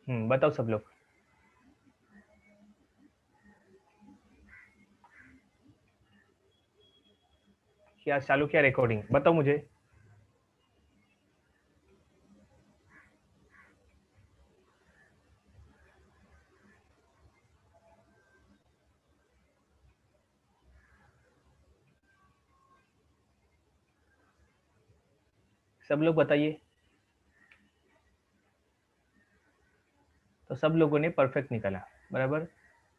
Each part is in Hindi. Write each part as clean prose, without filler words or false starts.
बताओ सब लोग। क्या चालू किया रिकॉर्डिंग, बताओ मुझे। सब लोग बताइए। तो सब लोगों ने परफेक्ट निकाला, बराबर।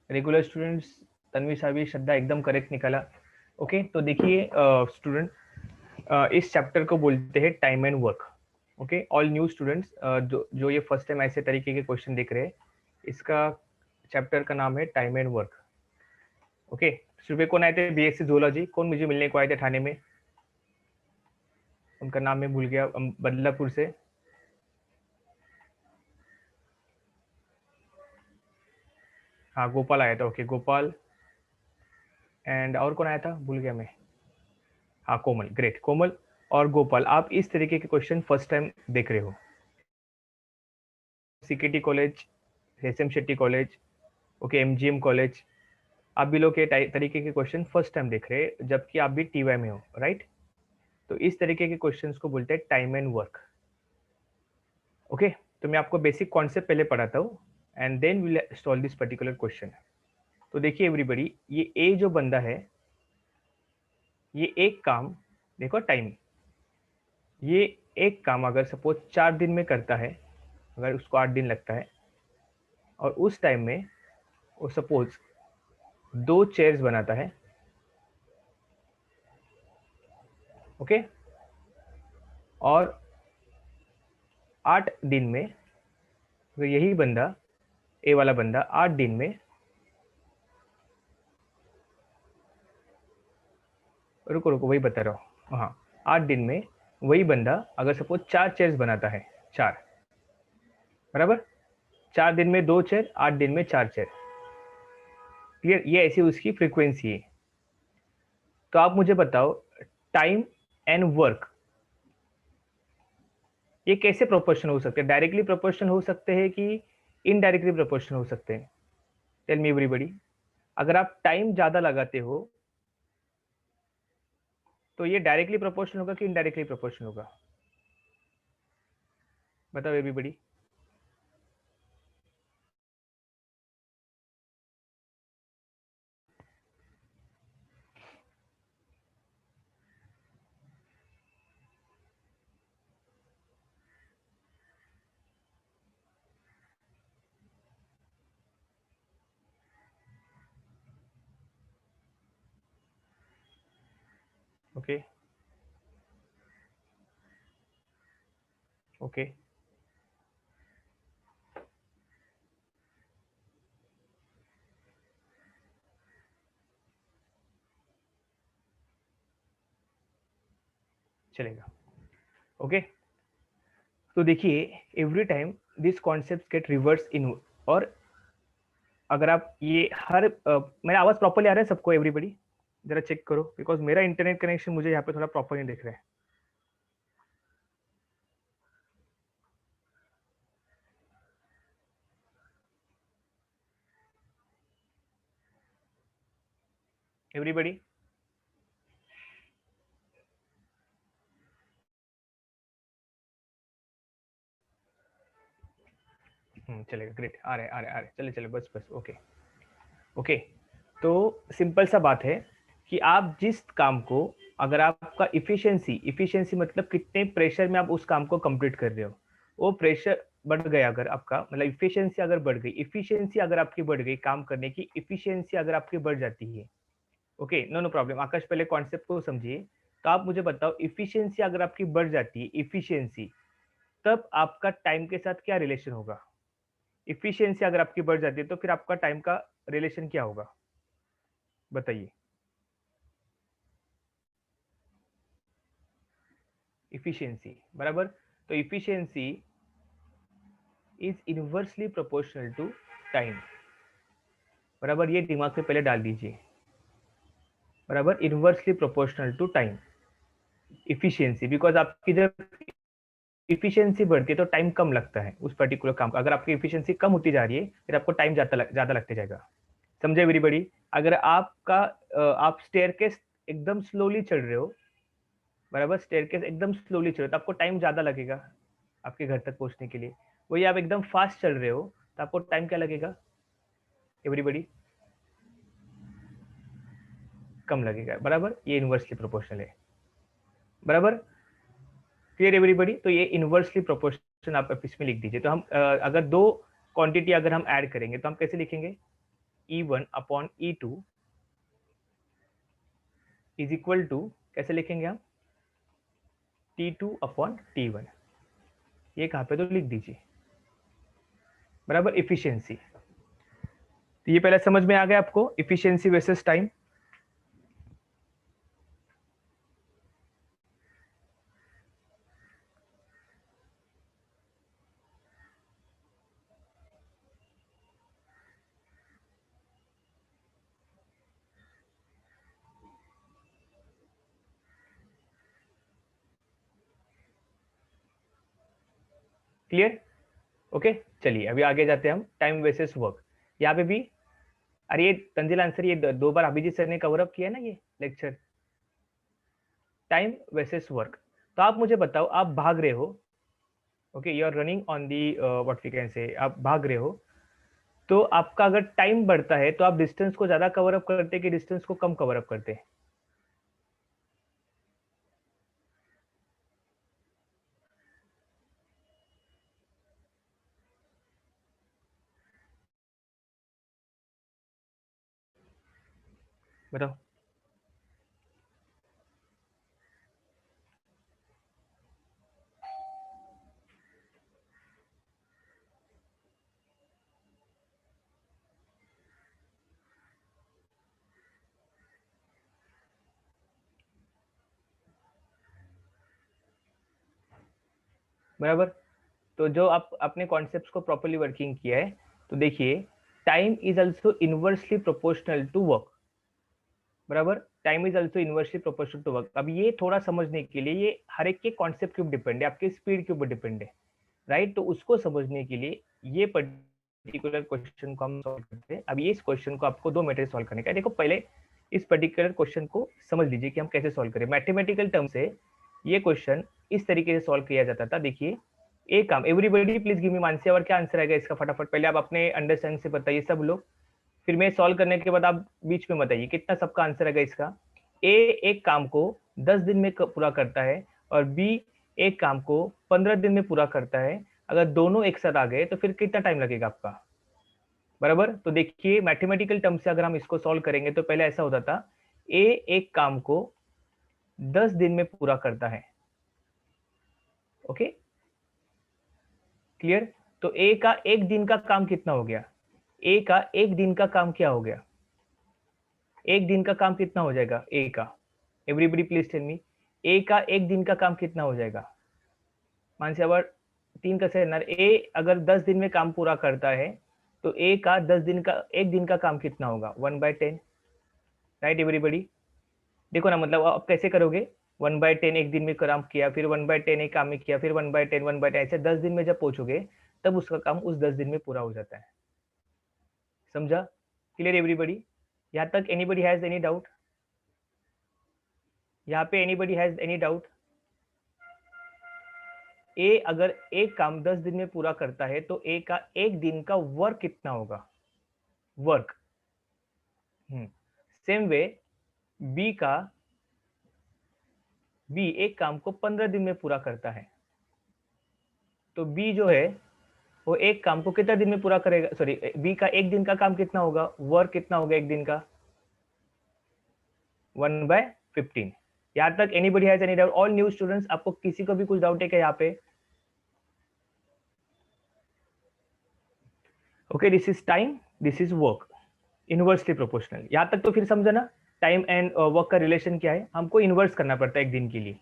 रेगुलर स्टूडेंट्स, तन्वी, सावी, श्रद्धा एकदम करेक्ट निकाला। ओके, तो देखिए स्टूडेंट, इस चैप्टर को बोलते हैं time and work. Okay, all new students जो जो ये फर्स्ट टाइम ऐसे तरीके के क्वेश्चन देख रहे हैं, इसका चैप्टर का नाम है टाइम एंड वर्क। ओके, सुबह कौन आए थे बीएससी जूलॉजी, कौन मुझे मिलने को आए थे थाने में? उनका नाम मैं भूल गया, बदलापुर से। हाँ, गोपाल आया था। ओके, गोपाल। एंड और कौन आया था, भूल गया मैं। हाँ, कोमल। ग्रेट, कोमल और गोपाल, आप इस तरीके के क्वेश्चन फर्स्ट टाइम देख रहे हो। CKT college, SM Shetty college, okay, MGM college, आप भी लोग के तरीके के क्वेश्चन फर्स्ट टाइम देख रहे हैं, जबकि आप भी टीवाई में हो, राइट। तो इस तरीके के क्वेश्चंस को बोलते हैं टाइम एंड वर्क। ओके, तो मैं आपको बेसिक कॉन्सेप्ट पहले पढ़ाता हूँ, and then will solve this particular question. तो देखिए एवरीबडी, ये ए जो बंदा है, ये एक काम, देखो टाइम, ये एक काम अगर सपोज 4 दिन में करता है, अगर उसको 8 दिन लगता है, और उस टाइम में वो सपोज 2 चेयर्स बनाता है। ओके, और 8 दिन में, अगर यही बंदा, ए वाला बंदा 8 दिन में, रुको रुको वही बता रहा हूँ, हाँ, 8 दिन में वही बंदा अगर सपोज 4 चेयर्स बनाता है, 4, बराबर। 4 दिन में 2 चेयर, 8 दिन में 4 चेयर, क्लियर, ये ऐसी उसकी फ्रीक्वेंसी है। तो आप मुझे बताओ, टाइम एंड वर्क ये कैसे प्रोपोर्शन हो सकते हैं? डायरेक्टली प्रोपोर्शन हो सकते हैं कि इनडायरेक्टली प्रोपोर्शन हो सकते हैं? Tell me everybody. अगर आप टाइम ज्यादा लगाते हो तो ये डायरेक्टली प्रोपोर्शन होगा कि इनडायरेक्टली प्रोपोर्शन होगा? बताओ एवरीबडी। ओके, ओके, चलेगा। ओके, तो देखिए every time this concept get reverse in, और अगर आप ये हर मेरा आवाज प्रॉपरली आ रहा है सबको एवरीबडी? जरा चेक करो, बिकॉज मेरा इंटरनेट कनेक्शन मुझे यहाँ पे थोड़ा प्रॉपर नहीं दिख रहा है। एवरीबडी, चलेगा, ग्रेट, आ रहे चले चले, बस बस, ओके। ओके, तो सिंपल सा बात है कि आप जिस काम को, अगर आपका इफिशियंसी, इफिशियंसी मतलब कितने प्रेशर में आप उस काम को कंप्लीट कर रहे हो, वो प्रेशर बढ़ गया अगर आपका, मतलब इफिशियंसी अगर बढ़ गई, इफिशियंसी अगर आपकी बढ़ गई, काम करने की इफिशियंसी अगर आपकी बढ़ जाती है, ओके, नो नो प्रॉब्लम, आकाश पहले कॉन्सेप्ट को समझिए। तो आप मुझे बताओ, इफिशियंसी अगर आपकी बढ़ जाती है, इफिशियंसी, तब आपका टाइम के साथ क्या रिलेशन होगा? इफिशियंसी अगर आपकी बढ़ जाती है तो फिर आपका टाइम का रिलेशन क्या होगा, बताइए। इफिशियंसी, बराबर। तो efficiency is inversely proportional to time, बराबर, ये दिमाग में पहले डाल दीजिए, बराबर, inversely proportional to time, efficiency, because आपकी जब इफिशियंसी बढ़ती है तो टाइम कम लगता है उस पर्टिकुलर काम का। अगर आपकी इफिशियंसी कम होती जा रही है फिर आपको टाइम ज्यादा लगते जाएगा। समझे एवरीबॉडी? अगर आप स्टेयरकेस एकदम स्लोली चढ़ रहे हो, बराबर, स्टेयरकेस एकदम स्लोली चढ़ रहे हो तो आपको टाइम ज्यादा लगेगा आपके घर तक पहुंचने के लिए। वही आप एकदम फास्ट चल रहे हो तो आपको टाइम क्या लगेगा एवरीबॉडी? कम लगेगा, बराबर। ये इनवर्सली प्रोपोर्शनल है, बराबर। Clear everybody? तो ये इनवर्सली प्रोपोर्शनल आप इसमें लिख दीजिए। तो हम अगर दो क्वांटिटी अगर हम ऐड करेंगे तो हम कैसे लिखेंगे? E1 upon E2 is equal to, कैसे लिखेंगे हम? T2 upon T1। ये कहाँ पे? तो लिख दीजिए, बराबर, इफिशियंसी। तो ये पहले समझ में आ गया आपको, efficiency versus time. Clear? Okay, चलिए अभी आगे जाते हैं हम। टाइम वर्सेस वर्क, यहाँ पे भी, अरे ये तंजिल आंसर ये दो बार अभिजीत सर ने कवर अप किया ना ये लेक्चर, टाइम वर्सेस वर्क। तो आप मुझे बताओ, आप भाग रहे हो, okay, you are running on the what we can say, आप भाग रहे हो, तो आपका अगर टाइम बढ़ता है तो आप डिस्टेंस को ज्यादा कवर अप करते हैं कि डिस्टेंस को कम कवर अप करते हैं? बताओ। बराबर। तो जो आप अपने कॉन्सेप्ट्स को प्रॉपर्ली वर्किंग किया है, तो देखिए, time is also inversely proportional to work, बराबर। Time is also inversely proportional to work. अब ये थोड़ा समझने के लिए, ये हर एक के कॉन्सेप्ट के ऊपर डिपेंड है, आपके स्पीड के ऊपर डिपेंड है, राइट। तो उसको समझने के लिए ये पर्टिकुलर क्वेश्चन को हम सॉल्व करते हैं। अब ये इस क्वेश्चन को आपको 2 मेथड सॉल्व करने का है। देखो, पहले इस पर्टिकुलर क्वेश्चन को समझ लीजिए कि हम कैसे सॉल्व करें। मैथमेटिकल टर्म से ये क्वेश्चन इस तरीके से सॉल्व किया जाता था। देखिए, एक काम, everybody please give me Mansi, और क्या आंसर आएगा इसका फटाफट पहले आप अपने अंडरस्टैंडिंग से बताइए सब लोग, फिर मैं सॉल्व करने के बाद आप बीच में बताइए कितना सबका आंसर आएगा इसका। ए एक काम को 10 दिन में पूरा करता है और बी एक काम को 15 दिन में पूरा करता है। अगर दोनों एक साथ आ गए तो फिर कितना टाइम लगेगा आपका? बराबर। तो देखिए, मैथमेटिकल टर्म से अगर हम इसको सॉल्व करेंगे तो पहले ऐसा होता था, ए एक काम को 10 दिन में पूरा करता है, ओके, क्लियर। तो ए का एक दिन का काम कितना हो गया? ए का एक दिन का काम क्या हो गया? एक दिन का काम कितना हो जाएगा ए का? एवरीबडी प्लीज टेल मी, ए का एक दिन का काम कितना हो जाएगा? मान से अगर 3 का से नर ए अगर 10 दिन में काम पूरा करता है तो ए का 10 दिन का, एक दिन का काम कितना होगा? 1/10, राइट एवरीबडी? देखो ना, मतलब आप कैसे करोगे, 1/10 एक दिन में काम किया, फिर 1/10 एक काम में किया, फिर 1/10 1/10, ऐसे 10 दिन में जब पहुंचोगे तब उसका काम उस 10 दिन में पूरा हो जाता है। समझा? Clear everybody? यहाँ तक एनीबडी हैज एनी डाउट? यहाँ पे एनीबडी हैज एनी डाउट? ए अगर एक काम 10 दिन में पूरा करता है तो ए का एक दिन का वर्क कितना होगा? वर्क। सेम वे बी का, बी एक काम को 15 दिन में पूरा करता है, तो बी जो है वो एक काम को कितना दिन में पूरा करेगा? सॉरी, बी का एक दिन का काम कितना होगा, वर्क कितना होगा एक दिन का? 1/15। यहां तक anybody has any doubt? All new students, आपको किसी को भी कुछ डाउट है क्या यहाँ पे? Okay, this is time, this is work, inversely proportional. यहां तक तो फिर समझा ना, टाइम एंड वर्क का रिलेशन क्या है? हमको इन्वर्स करना पड़ता है एक दिन के लिए,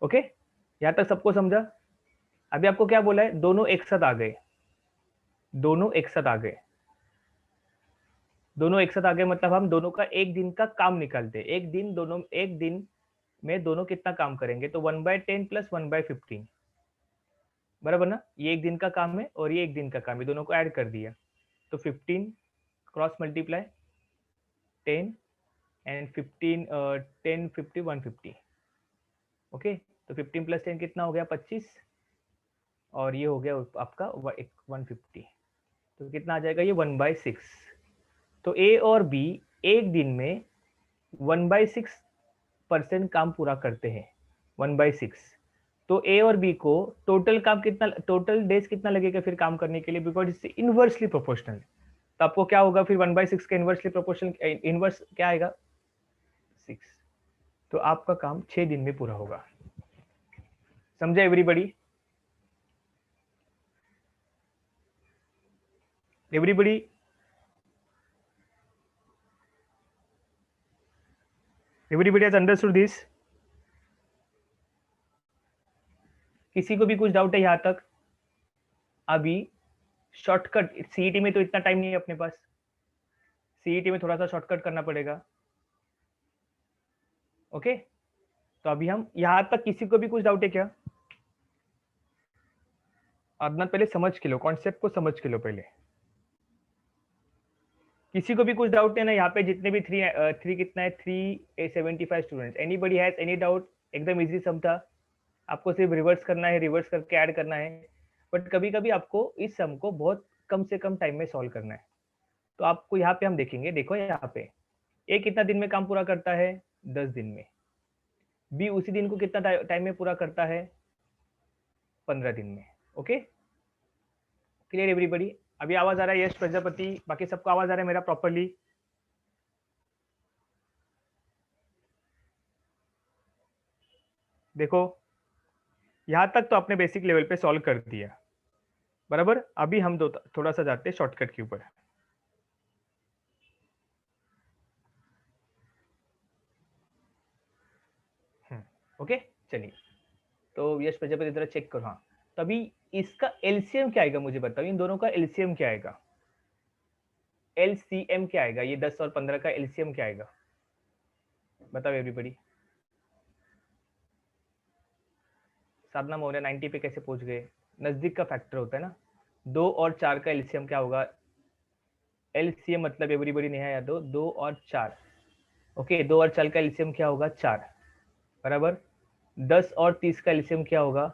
ओके। यहां तक सबको समझा? अभी आपको क्या बोला है? दोनों एक साथ आ गए, दोनों एक साथ आ गए, दोनों एक साथ आ गए मतलब हम दोनों का एक दिन का काम निकालते हैं। एक दिन, दोनों एक दिन में दोनों कितना काम करेंगे, तो 1/10 प्लस 1/15 बराबर ना, ये एक दिन का काम है और ये एक दिन का काम है, दोनों को ऐड कर दिया तो 15 क्रॉस मल्टीप्लाई 10 एंड 15 10 50 150 ओके। तो 15 प्लस 10 कितना हो गया 25 और ये हो गया आपका 150, तो कितना आ जाएगा ये 1/6। तो ए और बी एक दिन में 1/6% काम पूरा करते हैं, 1/6। तो ए और बी को टोटल काम कितना, टोटल डेज कितना लगेगा फिर काम करने के लिए, बिकॉज इससे इनवर्सली प्रोपोर्शनल। तो आपको क्या होगा फिर 1/6 का इनवर्सली प्रोपोर्शनल, इनवर्स क्या आएगा 6। तो आपका काम 6 दिन में पूरा होगा। समझे everybody? Everybody everybody has understood this? किसी को भी कुछ डाउट है यहाँ तक? अभी शॉर्टकट, सीईटी में तो इतना टाइम नहीं है अपने पास, सीईटी में थोड़ा सा शॉर्टकट करना पड़ेगा। ओके, तो अभी हम यहाँ तक, किसी को भी कुछ डाउट है क्या? अदनान पहले समझ के लो, कॉन्सेप्ट को समझ के लो पहले। किसी को भी कुछ डाउट है ना यहाँ पे? जितने भी थ्री कितना है 375 students, anybody has any doubt? एकदम इजी सम था, आपको सिर्फ रिवर्स करना है, रिवर्स करके ऐड करना है। बट कभी कभी आपको इस सम को बहुत कम से कम टाइम में सॉल्व करना है। तो आपको यहाँ पे हम देखेंगे, देखो यहाँ पे ए कितना दिन में काम पूरा करता है 10 दिन में, बी उसी दिन को कितना टाइम में पूरा करता है 15 दिन में। Okay, clear everybody? अभी आवाज आ रहा है यश प्रजापति, बाकी सबको आवाज आ रहा है मेरा प्रॉपरली? देखो यहां तक तो आपने बेसिक लेवल पे सॉल्व कर दिया बराबर। अभी हम थोड़ा सा जाते हैं शॉर्टकट के ऊपर। ओके चलिए, तो यश प्रजापति जरा चेक करो। हाँ, तो अभी इसका एलसीएम क्या आएगा मुझे बताओ, इन दोनों का एलसीएम क्या आएगा, एलसीएम क्या आएगा, ये 10 और 15 का एलसीएम क्या आएगा बताओ एवरीबडी। साधना मौर्य 90 पे कैसे पहुंच गए? नजदीक का फैक्टर होता है ना। 2 और 4 का एलसीएम क्या होगा? एलसीएम मतलब एवरीबडी नहीं है याद हो, 2 और 4। ओके, 2 और 4 का एलसीएम क्या होगा 4 बराबर। 10 और 30 का एलसीएम क्या होगा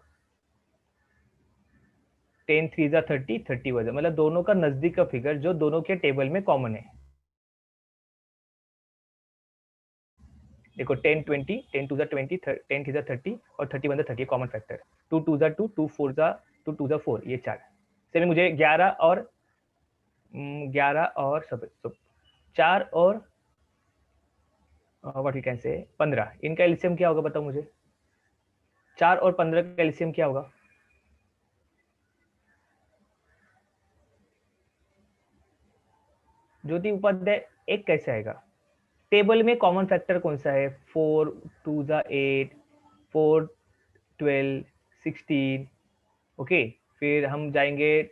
10 3 जा 30, 30 वजह, मतलब दोनों का नजदीक का फिगर जो दोनों के टेबल में कॉमन है। देखो 10 20, 10 2 जा 20, 10 3 जा 30 और 31 जा 30 कॉमन फैक्टर। 2 2 जा 2, 2 4 जा 2, 2 जा 4, ये 4 से मुझे 11 और 11 और सब 4 और व्हाट यू कैन से 15, इनका एलसीएम क्या होगा बताओ मुझे। 4 और 15 का एलसीएम क्या होगा? ज्योति उपाध्याय एक कैसे आएगा? टेबल में कॉमन फैक्टर कौन सा है? 4 2 जा 8, 4 12 16। ओके, फिर हम जाएंगे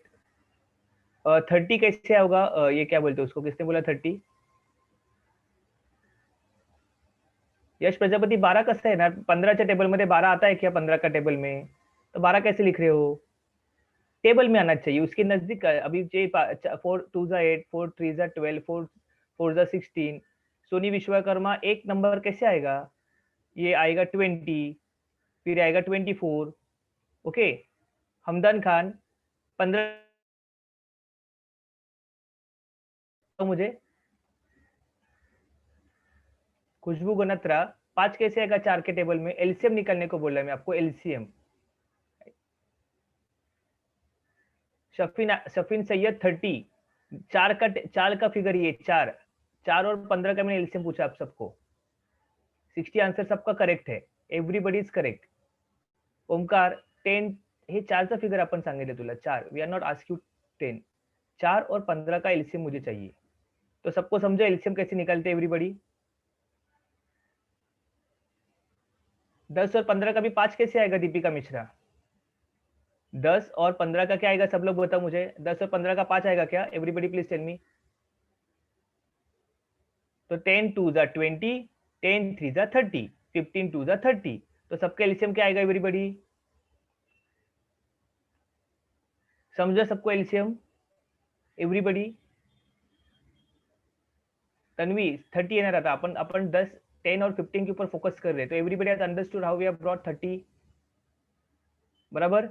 30 कैसे होगा? ये क्या बोलते हैं उसको, किसने बोला 30? यश प्रजापति 12 कसं आहे ना, 15च्या टेबल मध्ये 12 आता है क्या 15 का टेबल में? तो 12 कैसे लिख रहे हो? टेबल में आना चाहिए, उसके नजदीक का। अभी 4 2 जा 8, 4 3 जा 12, 4 4 जा 16। सोनी विश्वकर्मा एक नंबर कैसे आएगा? ये आएगा 20, फिर आएगा 24। ओके, हमदन खान 15 मुझे। खुशबू गनत्रा 5 कैसे आएगा 4 के टेबल में? एलसीएम निकालने को बोला मैं आपको, एलसीएम। शफीन सैयद 30, 4 का फिगर, ये 4 4 और 15 का मैंने एलसीएम पूछा आप सबको। 60 आंसर सबका करेक्ट है, एव्हरीबडी इज करेक्ट। ओमकार 10, हे 4चा फिगर आपण सांगितलं तुला 4, we are not ask you 10। 4 और 15 का एलसीएम मुझे चाहिए। तो सबको समझो एलसीएम कैसे निकालते हैं एवरीबडी? 10 और 15 का भी 5 कैसे आएगा दीपिका मिश्रा? 10 और 15 का क्या आएगा सब लोग बताओ मुझे, 10 और 15 का 5 आएगा क्या? Everybody please tell me. तो 10 2 जा 20, 10 3 जा 30। 15 2 जा 30, तो सबका एलसीएम क्या आएगा एवरीबॉडी? समझा सबको एलसीएम एवरीबॉडी? तन्वी 30 येणार आता, अपन 10 10 और 15 के ऊपर फोकस कर रहे हैं, तो everybody has understood how we have brought 30, बराबर?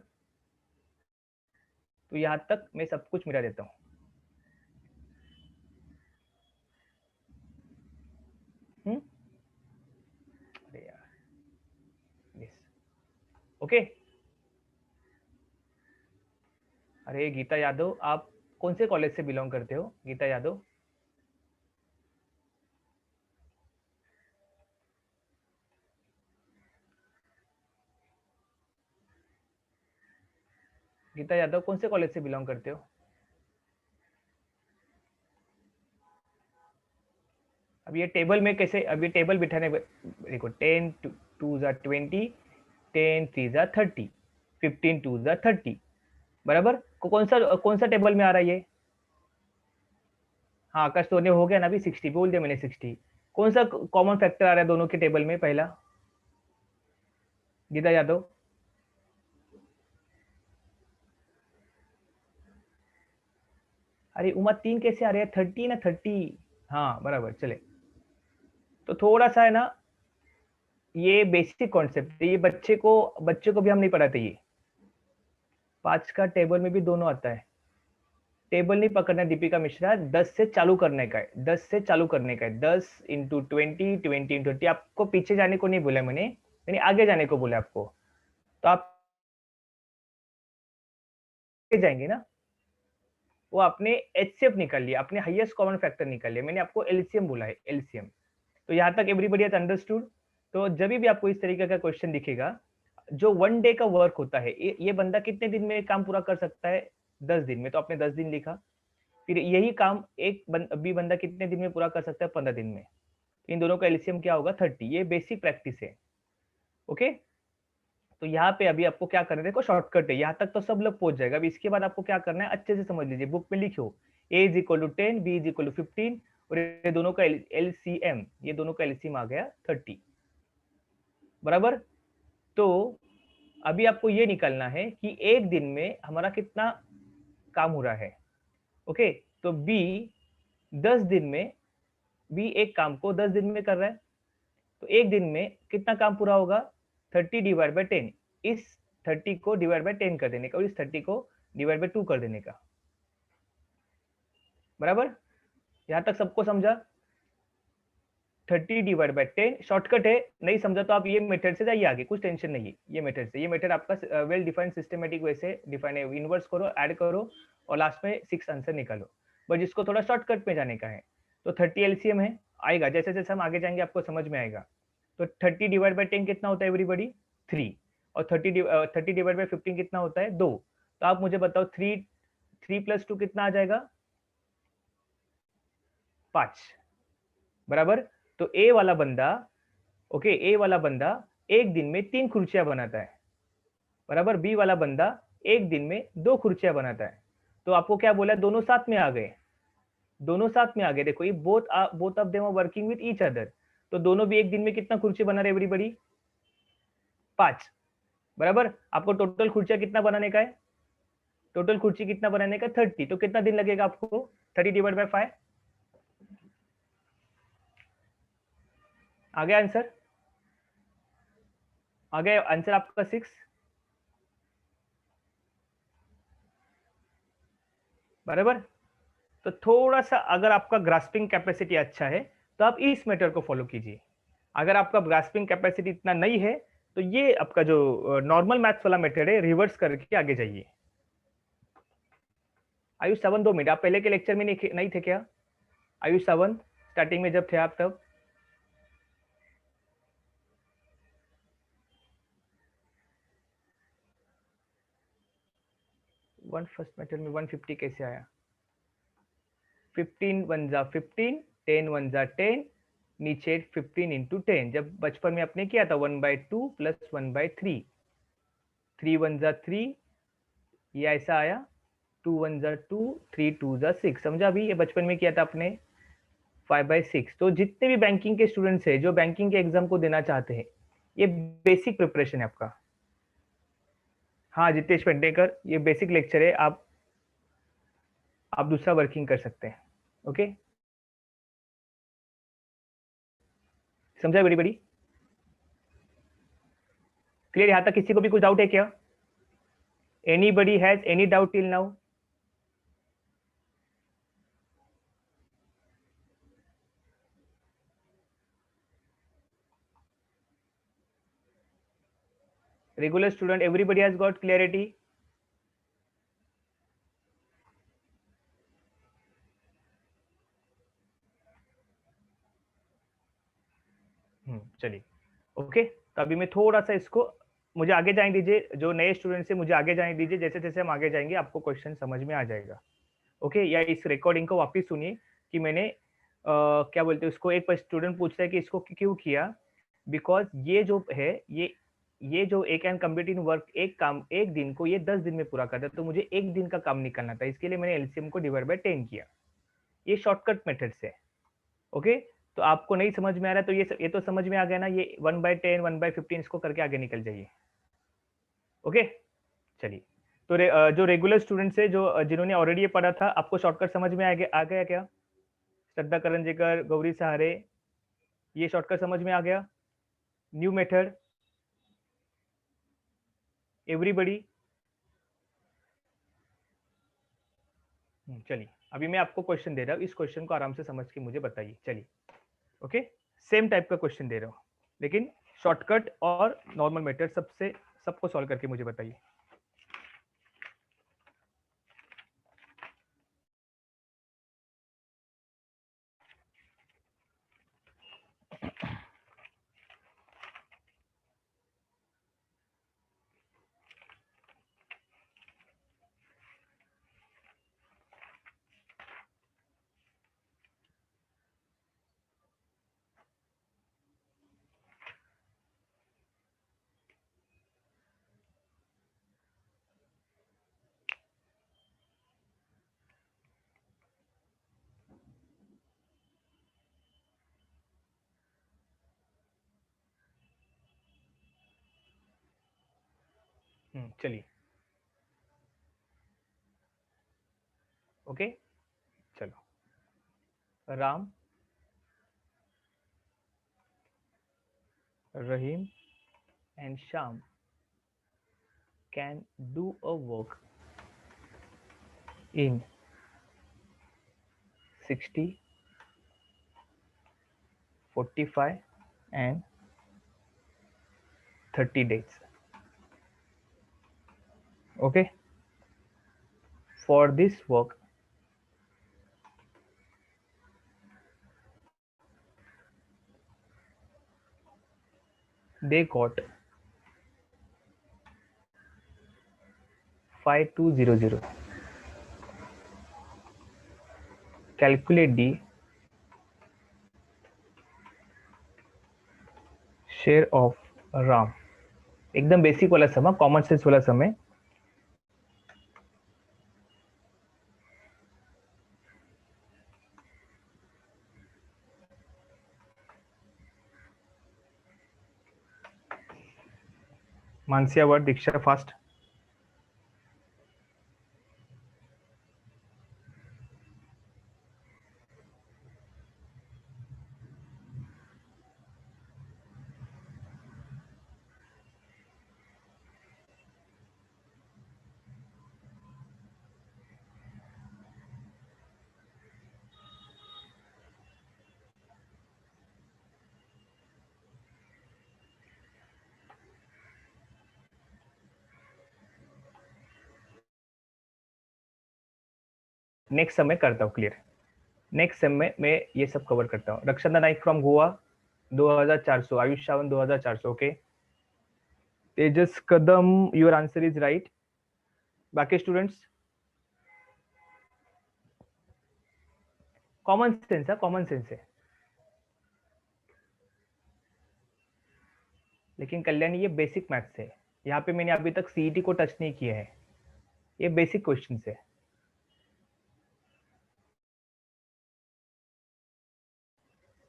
तो यहां तक मैं सब कुछ मिटा देता हूं। अरे यार, यस, ओके। अरे गीता यादव, आप कौन से कॉलेज से बिलोंग करते हो गीता यादव? गीता यादव कौन से कॉलेज से बिलोंग करते हो? अब ये टेबल में कैसे, अब ये टेबल बिठाने, देखो 10 2 जा 20, 10 3 जा 30, 15 2 जा 30, बराबर? कौन सा टेबल में आ रहा है ये? हाँ, आकाश तो हो गया ना अभी, 60 बोल दिया मैंने, 60। कौन सा कॉमन फैक्टर आ रहा है दोनों के टेबल में पहला, गीता यादव? अरे उमा 3 कैसे आ रहे हैं? 30 ना 30। हाँ बराबर, चले। तो थोड़ा सा है ना, ये बेसिक कॉन्सेप्ट है, ये बच्चे को भी हम नहीं पढ़ाते। ये 5 का टेबल में भी दोनों आता है। टेबल नहीं पकड़ना दीपिका मिश्रा, 10 से चालू करने का है, 10 से चालू करने का है, 10 इंटू 20, 20 इंटू 30। आपको पीछे जाने को नहीं बोला मैंने आगे जाने को बोला आपको। तो आप जाएंगे ना, वो आपने एचसीएफ निकाल लिया, आपने हाईएस्ट कॉमन फैक्टर निकाल लिया, मैंने आपको एलसीएम बोला है, एलसीएम। तो यहाँ तक एवरीबॉडी हैज अंडरस्टूड। तो जब भी आपको इस तरीके का क्वेश्चन दिखेगा, जो 1 डे का वर्क होता है, ये बंदा कितने दिन में काम पूरा कर सकता है? 10 दिन में, तो आपने 10 दिन लिखा। फिर यही काम एक बी बंदा कितने दिन में पूरा कर सकता है? 15 दिन में। इन दोनों का एलसीएम क्या होगा? 30। ये बेसिक प्रैक्टिस है, ओके। तो यहाँ पे अभी आपको क्या करना है, देखो शॉर्टकट है, यहाँ तक तो सब लोग पहुंच जाएगा। अभी इसके बाद आपको क्या करना है, अच्छे से समझ लीजिए, बुक में लिखो a is equal to 10, b is equal to 15, और ये दोनों का एलसीएम, ये दोनों का एलसीएम आ गया 30, बराबर? तो अभी आपको ये निकालना है कि एक दिन में हमारा कितना काम हो रहा है, ओके। तो बी 10 दिन में, बी एक काम को 10 दिन में कर रहा है, तो एक दिन में कितना काम पूरा होगा? 30 डिवाइड बाई 10। इस 30 को डिवाइड बाई 10 कर देने का, और इस 30 को डिवाइड बाई 2 कर देने का, बराबर? यहां तक सबको समझा? 30 डिवाइड बाई 10 शॉर्टकट है, नहीं समझा तो आप ये मेथड से जाइए आगे, कुछ टेंशन नहीं है। ये मेथड से, ये मेथड आपका वेल डिफाइंड सिस्टमेटिक वे से डिफाइन है। इन्वर्स करो, ऐड करो, और लास्ट में 6 आंसर निकालो। बट जिसको थोड़ा शॉर्टकट में जाने का है, तो 30 एलसीएम है, आएगा। जैसे जैसे हम आगे जाएंगे आपको समझ में आएगा। तो 30 डिवाइड बाई 10 कितना होता है एवरीबॉडी? 3। और 30 डिवाइड बाई 15 कितना होता है? 2। तो आप मुझे बताओ 3 प्लस 2 कितना आ जाएगा? 5, बराबर? तो ए वाला बंदा, ओके, ए वाला बंदा एक दिन में 3 कुर्सियां बनाता है, बराबर? बी वाला बंदा एक दिन में 2 कुर्सियां बनाता है। तो आपको क्या बोला? दोनों साथ में आ गए, दोनों साथ में आ गए। देखो ये both of them are working with each other. तो दोनों भी एक दिन में कितना कुर्सी बना रहे एवरीबॉडी? 5, बराबर? आपको टोटल कुर्सियां कितना बनाने का है? टोटल कुर्सी कितना बनाने का? 30। तो कितना दिन लगेगा आपको? 30 डिवाइड बाई 5, आ गया आंसर? आ गया आंसर आपका 6, बराबर? तो थोड़ा सा अगर आपका ग्रास्पिंग कैपेसिटी अच्छा है, तो आप इस मेथड को फॉलो कीजिए। अगर आपका ग्रास्पिंग कैपेसिटी इतना नहीं है, तो ये आपका जो नॉर्मल मैथ्स वाला मेथड है, रिवर्स करके आगे जाइए। आयुष 7, 2 मिनट, आप पहले के लेक्चर में नहीं थे क्या आयुष 7? स्टार्टिंग में जब थे आप तब? वन फर्स्ट मेथड में 150 कैसे आया? 15 1 जा 15, 10 1 जा 10, नीचे 15 इंटू 10। जब बचपन में आपने किया था 1/2 प्लस 1/3, 3 1 जा 3, ये ऐसा आया। 2 1 जा 2, 3 2 जा 6, समझा? अभी ये बचपन में किया था आपने। 5/6। तो जितने भी बैंकिंग के स्टूडेंट्स हैं जो बैंकिंग के एग्जाम को देना चाहते हैं, ये बेसिक प्रिपरेशन है आपका। हाँ जितेश पेडनेकर, ये बेसिक लेक्चर है, आप दूसरा वर्किंग कर सकते हैं। ओके, समझा बड़ी बड़ी? क्लियर? यहां तक किसी को भी कुछ डाउट है क्या? Anybody has any doubt till now? Regular student, everybody has got clarity? चलिए, ओके। तो अभी मैं थोड़ा सा इसको, मुझे आगे जाने दीजिए, जो नए स्टूडेंट्स है मुझे आगे जाने दीजिए, जैसे जैसे हम आगे जाएंगे आपको क्वेश्चन समझ में आ जाएगा। ओके, या इस रिकॉर्डिंग को वापस सुनिए कि मैंने क्या बोलते हैं उसको, एक स्टूडेंट पूछता है कि इसको क्यों किया, बिकॉज ये जो है, ये जो एक एंड कम्प्लीट इन वर्क, एक काम एक दिन को ये 10 दिन में पूरा करता है, तो मुझे एक दिन का काम निकालना था, इसके लिए मैंने एलसीएम को डिवाइड बाय 10 किया। ये शॉर्टकट मेथड से। ओके, तो आपको नहीं समझ में आ रहा है तो ये तो समझ में आ गया ना, ये 1/10 1/15 इसको करके आगे निकल जाइए। ओके, चलिए। तो जो रेगुलर स्टूडेंट्स है, जो जिन्होंने ऑलरेडी ये पढ़ा था, आपको शॉर्टकट समझ में आ गया क्या? श्रद्धा करंजेकर, गौरी सहारे, ये शॉर्टकट समझ में आ गया? New method, everybody? चलिए, अभी मैं आपको क्वेश्चन दे रहा हूँ, इस क्वेश्चन को आराम से समझ के मुझे बताइए। चलिए, ओके, सेम टाइप का क्वेश्चन दे रहा हूँ, लेकिन शॉर्टकट और नॉर्मल मेथड सबको सॉल्व करके मुझे बताइए। चलिए, ओके, चलो। राम, रहीम and Sham can do a work in 60, 45 and 30 days. Okay, for this work they got 5200. Calculate the share of RAM. एकदम बेसिक वाला सम, कॉमन सेंस वाला सम है। मानसिया वर्ड, दीक्षा फास्ट। नेक्स्ट समय करता हूँ क्लियर। नेक्स्ट सेम में मैं ये सब कवर करता हूँ। Rakshanda Naik from Goa 2400, Ayush Sawant 2400। Okay, Tejas Kadam, your answer is right. बाकी स्टूडेंट्स, कॉमन सेंस है, कॉमन सेंस है। लेकिन कल्याणी, ये बेसिक मैथ्स है, यहाँ पे मैंने अभी तक सीईटी को टच नहीं किया है, ये बेसिक क्वेश्चन है।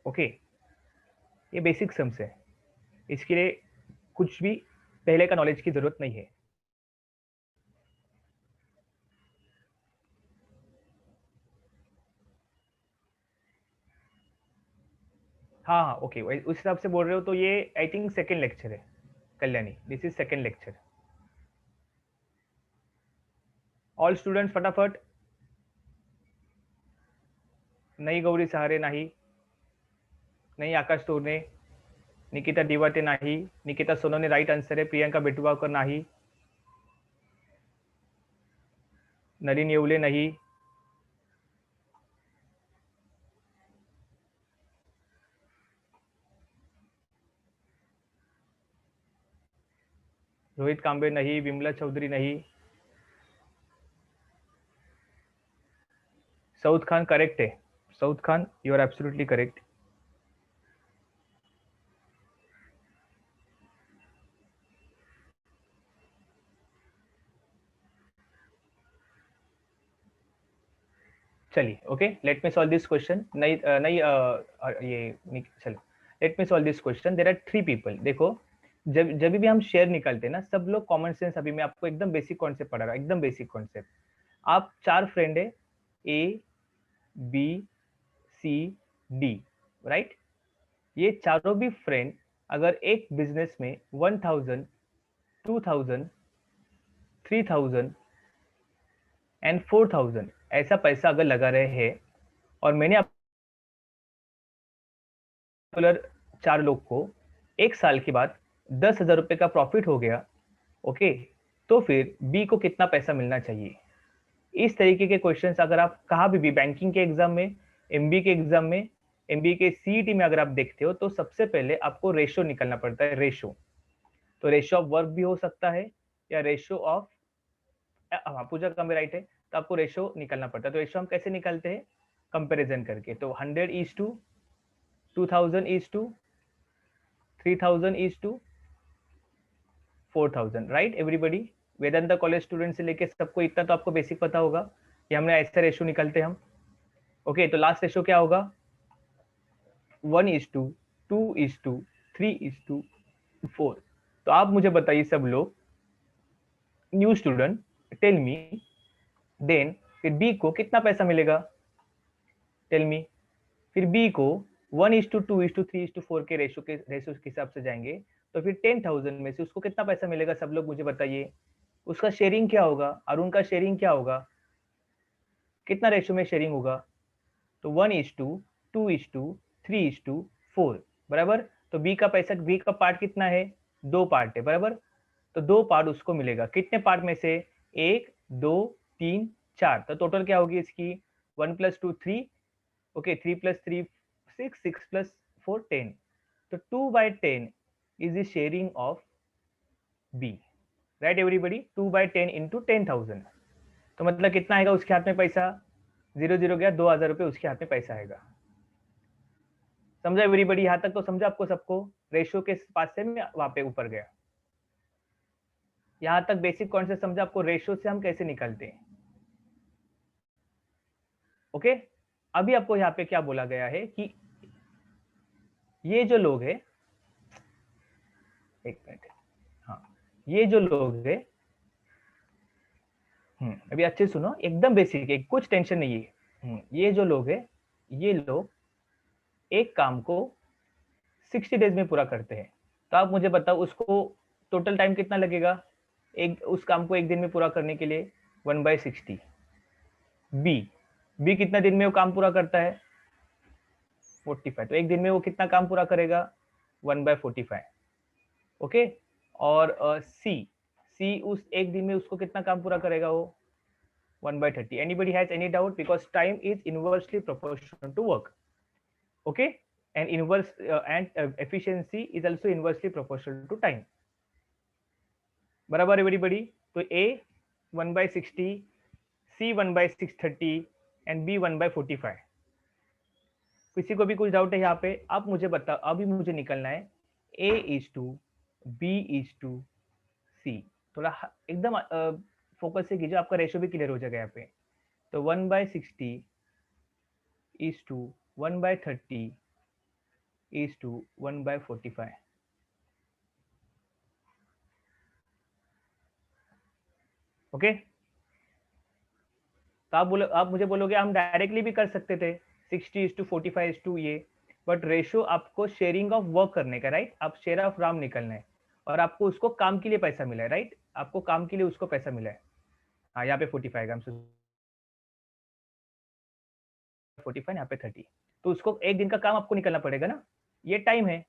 ओके, ये बेसिक सम्स है, इसके लिए कुछ भी पहले का नॉलेज की जरूरत नहीं है। हाँ हाँ ओके, उस हिसाब से बोल रहे हो तो ये आई थिंक सेकेंड लेक्चर है Kalyani, this is second lecture. All students फटाफट। नहीं गौरी सहारे नाही, नहीं आकाश तोरणे, निकिता दिवाते नाही, निकिता सोनोने राइट आंसर है, प्रियंका बेटुवाकर नाही, नलिन येवले नहीं, रोहित कांबे नहीं, विमला चौधरी नहीं, सऊद खान करेक्ट है, Saud Khan you are absolutely correct. चलिए okay, let me solve this question. नहीं नहीं ये चलो, let me solve this question. There are 3 people. देखो, जब जब भी हम शेयर निकालते हैं ना, सब लोग कॉमन सेंस, अभी मैं आपको एकदम बेसिक कॉन्सेप्ट पढ़ा रहा हूँ, एकदम बेसिक कॉन्सेप्ट। आप 4 फ्रेंड है, A B C D, right? ये चारों भी फ्रेंड अगर एक बिजनेस में 1000, 2000, 3000 एंड 4000 ऐसा पैसा अगर लगा रहे हैं, और मैंने पर्टिकुलर 4 लोग को 1 साल के बाद 10,000 रुपए का प्रॉफिट हो गया, ओके, तो फिर बी को कितना पैसा मिलना चाहिए? इस तरीके के क्वेश्चंस अगर आप कहाँ भी बैंकिंग के एग्जाम में, एमबी के एग्जाम में, एमबी के सीईटी में अगर आप देखते हो, तो सबसे पहले आपको रेशो निकलना पड़ता है, रेशो। तो रेशो ऑफ वर्क भी हो सकता है, या रेशो ऑफ, हाँ पूजा का भी राइट है, तो आपको रेशो निकलना पड़ता है। तो रेशो हम कैसे निकालते हैं? कंपेरिजन करके। तो 100:2, 2000:2, 3000:4,000, right everybody? Vedanta college student से लेके सबको इतना तो आपको बेसिक पता होगा कि हमने ऐसा रेशो निकालते हैं हम। ओके, तो लास्ट रेशो क्या होगा? 1:2, 2:2, 3:4। तो आप मुझे बताइए सब लोग, new student, tell me then, फिर बी को कितना पैसा मिलेगा? Tell me. फिर बी को 1:2:3:4 के रेशो के हिसाब से जाएंगे, तो फिर 10,000 में से उसको कितना पैसा मिलेगा? सब लोग मुझे बताइए। उसका शेयरिंग क्या होगा? अरुण का शेयरिंग क्या होगा? कितना रेशो में शेयरिंग होगा? तो 1:2:3:4, बराबर। तो बी का पैसा, बी का पार्ट कितना है? 2 पार्ट है, बराबर। तो 2 पार्ट उसको मिलेगा। कितने पार्ट में से? 1, 2, 3, 4। तो टोटल क्या होगी इसकी? 1 + 2 3, ओके, 3 + 3 6, 6 + 4 10। तो 2/10 is the sharing of B, right everybody? 2/10 into 10,000, तो मतलब कितना आएगा उसके हाथ में पैसा? 0 0 गया, 2,000 रुपए उसके हाथ में पैसा आएगा। समझा एवरीबडी? यहां तक तो समझा आपको सबको? रेशियो के पास से मैं वहां पे ऊपर गया, यहां तक बेसिक कॉन्सेप्ट समझा आपको? रेशियो से हम कैसे निकलते हैं, ओके? अभी आपको यहाँ पे क्या बोला गया है कि ये जो लोग है, एक मिनट, हाँ, ये जो लोग है, अभी अच्छे सुनो, एकदम बेसिक है, कुछ टेंशन नहीं है। ये जो लोग है, ये लोग एक काम को 60 डेज में पूरा करते हैं। तो आप मुझे बताओ उसको टोटल टाइम कितना लगेगा एक उस काम को एक दिन में पूरा करने के लिए? 1/60। बी, बी कितना दिन में वो काम पूरा करता है? 45। तो एक दिन में वो कितना काम पूरा करेगा? 1/45, ओके। और सी, सी उस एक दिन में उसको कितना काम पूरा करेगा वो? 1/30। Anybody has any doubt? Because time is inversely proportional to work, okay, and efficiency is also inversely proportional to time, बराबर everybody? तो A 1/60, C 1/630 and B 1/45। किसी को भी कुछ डाउट है यहाँ पे? आप मुझे बताओ, अभी मुझे निकलना है A:2, B:2, C। थोड़ा एकदम फोकस से कीजिए, आपका रेशियो भी क्लियर हो जाएगा यहाँ पे। तो 1/60 is to 1/30 is to 1/45। Okay, तो आप मुझे बोलोगे हम डायरेक्टली भी कर सकते थे 60:45 ये, बट रेशो आपको शेयरिंग ऑफ वर्क करने का, राइट? आप शेयर ऑफ राम निकलना है और आपको उसको काम के लिए पैसा मिला है, राइट? आपको काम के लिए उसको पैसा मिला है। हाँ, यहाँ पे 45 ग्राम, 45, यहाँ पे 30, तो उसको एक दिन का काम आपको निकलना पड़ेगा ना, ये टाइम है।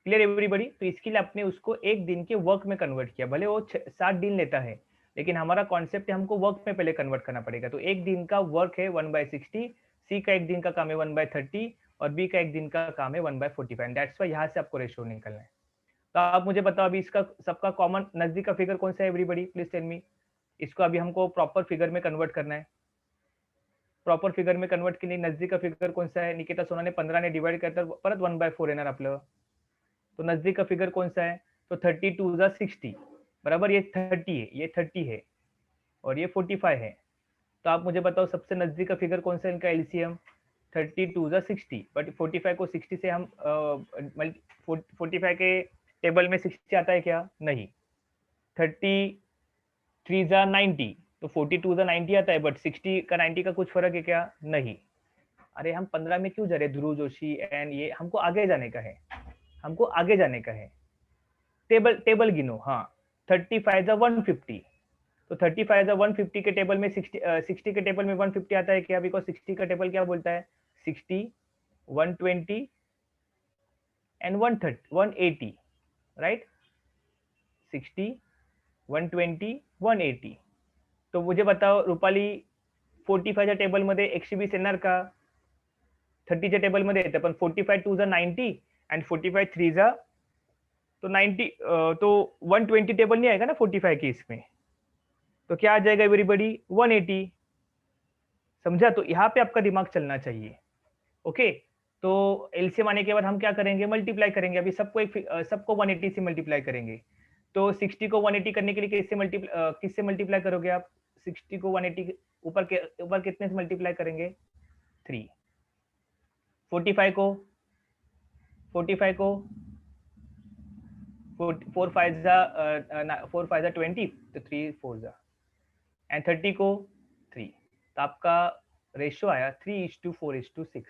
Clear everybody? तो इसके लिए आपने उसको एक दिन के वर्क में कन्वर्ट किया, भले वो 7 दिन लेता है, लेकिन हमारा कॉन्सेप्ट है हमको वर्क में पहले कन्वर्ट करना पड़ेगा। तो एक दिन का वर्क है 1/60, सी का एक दिन का काम है 1/30 और बी का एक दिन का काम है 1/45। दैट्स वाई यहाँ से आपको रेशियो निकलना है। तो आप मुझे बताओ अभी इसका सबका कॉमन नजदीक का फिगर कौन सा है एवरीबडी? प्लीज टेल मी। इसको अभी हमको प्रॉपर फिगर में कन्वर्ट करना है। प्रॉपर फिगर में कन्वर्ट के लिए नजदीक का फिगर कौन सा है? निकिता सोना ने 15 ने डिवाइड करता परत 1/4 येणार आपलं। तो नजदीक का फिगर कौन सा है? तो 32 जा 60 बराबर, ये 30 है, ये 30 है और ये 45 है। तो आप मुझे बताओ सबसे नजदीक का फिगर कौन सा है इनका एलसीएम? 32 जा 60, बट 45 को 60 से हम 45 के टेबल में 60 आता है क्या? नहीं। 33 जा 90, तो 42 जा 90 आता है, बट 60 का 90 का कुछ फर्क है क्या? नहीं। अरे हम 15 में क्यों जा रहे? ध्रुव जोशी एंड ये हमको आगे जाने का है, हमको आगे जाने का है। टेबल टेबल गिनो। हाँ, 35 जा 150, तो 35 जा 150 के टेबल में 60 के टेबल में 150 आता है क्या? बिकॉज 60 का टेबल क्या बोलता है? 60, 120 एंड 180, राइट? 60, 120, 180। तो मुझे बताओ रुपाली, 45च्या टेबल मध्ये 120 येणार का? 30च्या टेबल मध्ये येते, पण 45 2 जा 90 एंड 45 3 जा तो 90, तो 120 टेबल नहीं आएगा ना 45 के इसमें, तो क्या आ जाएगा एवरीबडी? 180। समझा? तो यहाँ पे आपका दिमाग चलना चाहिए। ओके, तो एलसीएम आने के बाद हम क्या करेंगे? मल्टीप्लाई करेंगे। अभी सबको 180 से मल्टीप्लाई करेंगे। तो 60 को 180 करने के लिए किससे मल्टीप्लाई करोगे आप? 60 को 180 ऊपर कितने से मल्टीप्लाई करेंगे? 3। 45 को 4 5 जा 20, तो 3 4 जा एंड 30 को 3, तो आपका रेशियो आया 3:4:6।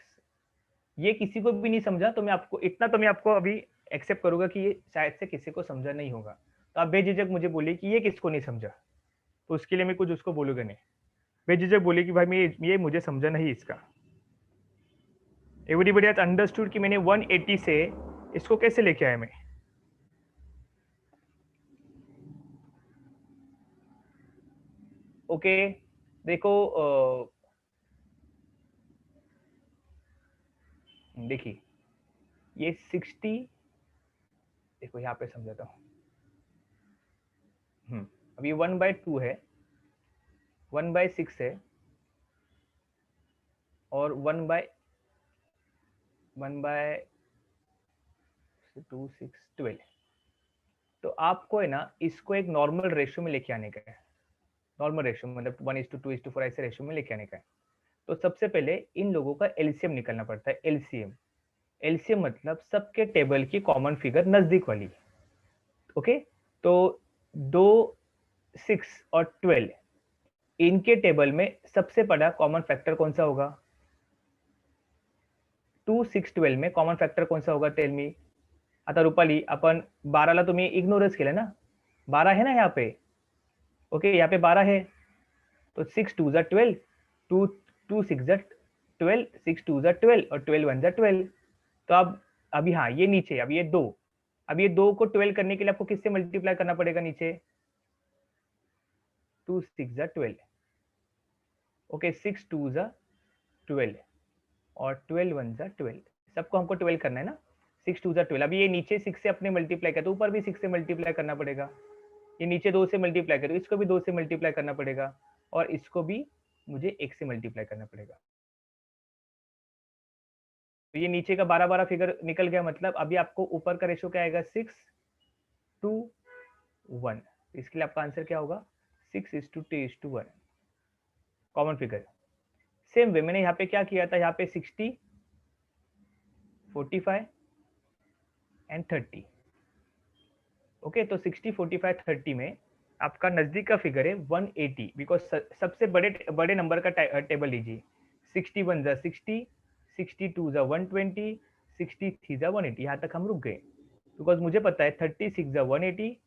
ये किसी को भी नहीं समझा, तो मैं आपको इतना तो मैं आपको अभी एक्सेप्ट करूंगा कि ये शायद से किसी को समझा नहीं होगा, तो आप बेझिझक मुझे बोलिए कि ये किसको नहीं समझा, तो उसके लिए मैं कुछ उसको बोलूंगा नहीं। बेझिझक बोलिए कि भाई मैं ये मुझे समझा नहीं इसका। एवरीबडी हैज अंडरस्टूड कि मैंने 180 से इसको कैसे लेके आया मैं? ओके, देखो देखिए ये 60, देखो यहाँ पे समझाता हूँ। अब ये 1/2 है, 1/6 है और 1/2 6 12। तो आपको है ना इसको एक नॉर्मल रेशियो में लेके आने का है। नॉर्मल रेशियो मतलब 1:2:4 ऐसे रेशियो में लेके आने का है। तो सबसे पहले इन लोगों का एलसीएम निकलना पड़ता है। एलसीएम, एलसीएम मतलब सबके टेबल की कॉमन फिगर नजदीक वाली। ओके, तो 2, 6 और 12 इनके टेबल में सबसे बड़ा कॉमन फैक्टर कौन सा होगा? 2, 6, 12 में कॉमन फॅक्टर कोणता होगा? Tell me. आता रुपाली आपण 12ला तुम्ही इग्नोरच केलं ना, 12 है ना यहाँ पे। ओके, यहाँ पे 12 है, तो 6 2 जा 12, 2 2 6 जा 12, 6 2 जा 12 और 12 1 जा 12। तो अब अभी हाँ ये नीचे, अब ये 2, अब ये 2 को 12 करने के लिए आपको किससे मल्टीप्लाई करना पड़ेगा नीचे? 2 6 जा 12। ओके, 6 2 जा 12 और 12 1 जा 12। सबको हमको 12 करना है ना, 6 2 जा 12। अभी ये नीचे 6 से अपने मल्टीप्लाई कर, तो ऊपर भी 6 से मल्टीप्लाई करना पड़ेगा। ये नीचे 2 से मल्टीप्लाई करो, इसको भी 2 से मल्टीप्लाई करना पड़ेगा और इसको भी मुझे 1 से मल्टीप्लाई करना पड़ेगा। तो ये नीचे का 12 फिगर निकल गया। मतलब अभी आपको ऊपर का रेशियो क्या आएगा? 6 2 1। इसके लिए आपका आंसर क्या होगा? 6:2:1 कॉमन फिगर। सेम वे मैंने यहाँ पे क्या किया था, यहाँ पे 60 45 एंड 30। ओके, तो 60, 45, 30 में आपका नजदीक का फिगर है 180, बिकॉज सबसे बड़े बड़े नंबर का टेबल लीजिए। 61 जा 60, 62 जा 120, 63 जा 180। यहाँ तक हम रुक गए, बिकॉज मुझे पता है 36 जा 180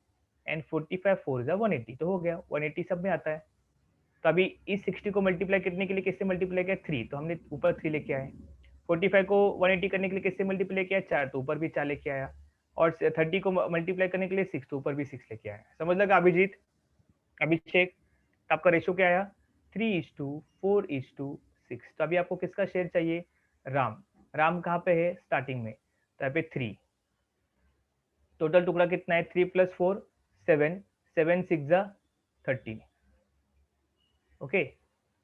एंड 45 4 जा 180, तो हो गया 180 सब में आता है। तो अभी इस 60 को मल्टीप्लाई करने के लिए किससे मल्टीप्लाई किया? 3, तो हमने ऊपर 3 लेके आए। 45 को 180 करने के लिए किससे मल्टीप्लाई किया? 4, तो ऊपर भी 4 लेके आया। और 30 को मल्टीप्लाई करने के लिए 6, तो ऊपर भी 6 लेके आया। समझ लगा अभिजीत, अभिषेक? तो आपका रेशो क्या आया? 3:4:6। तो अभी आपको किसका शेयर चाहिए? राम। राम कहाँ पे है? स्टार्टिंग में, तो यहाँ पे 3। टोटल टुकड़ा कितना है? 3 + 4 7, 7 6 जा 13। ओके,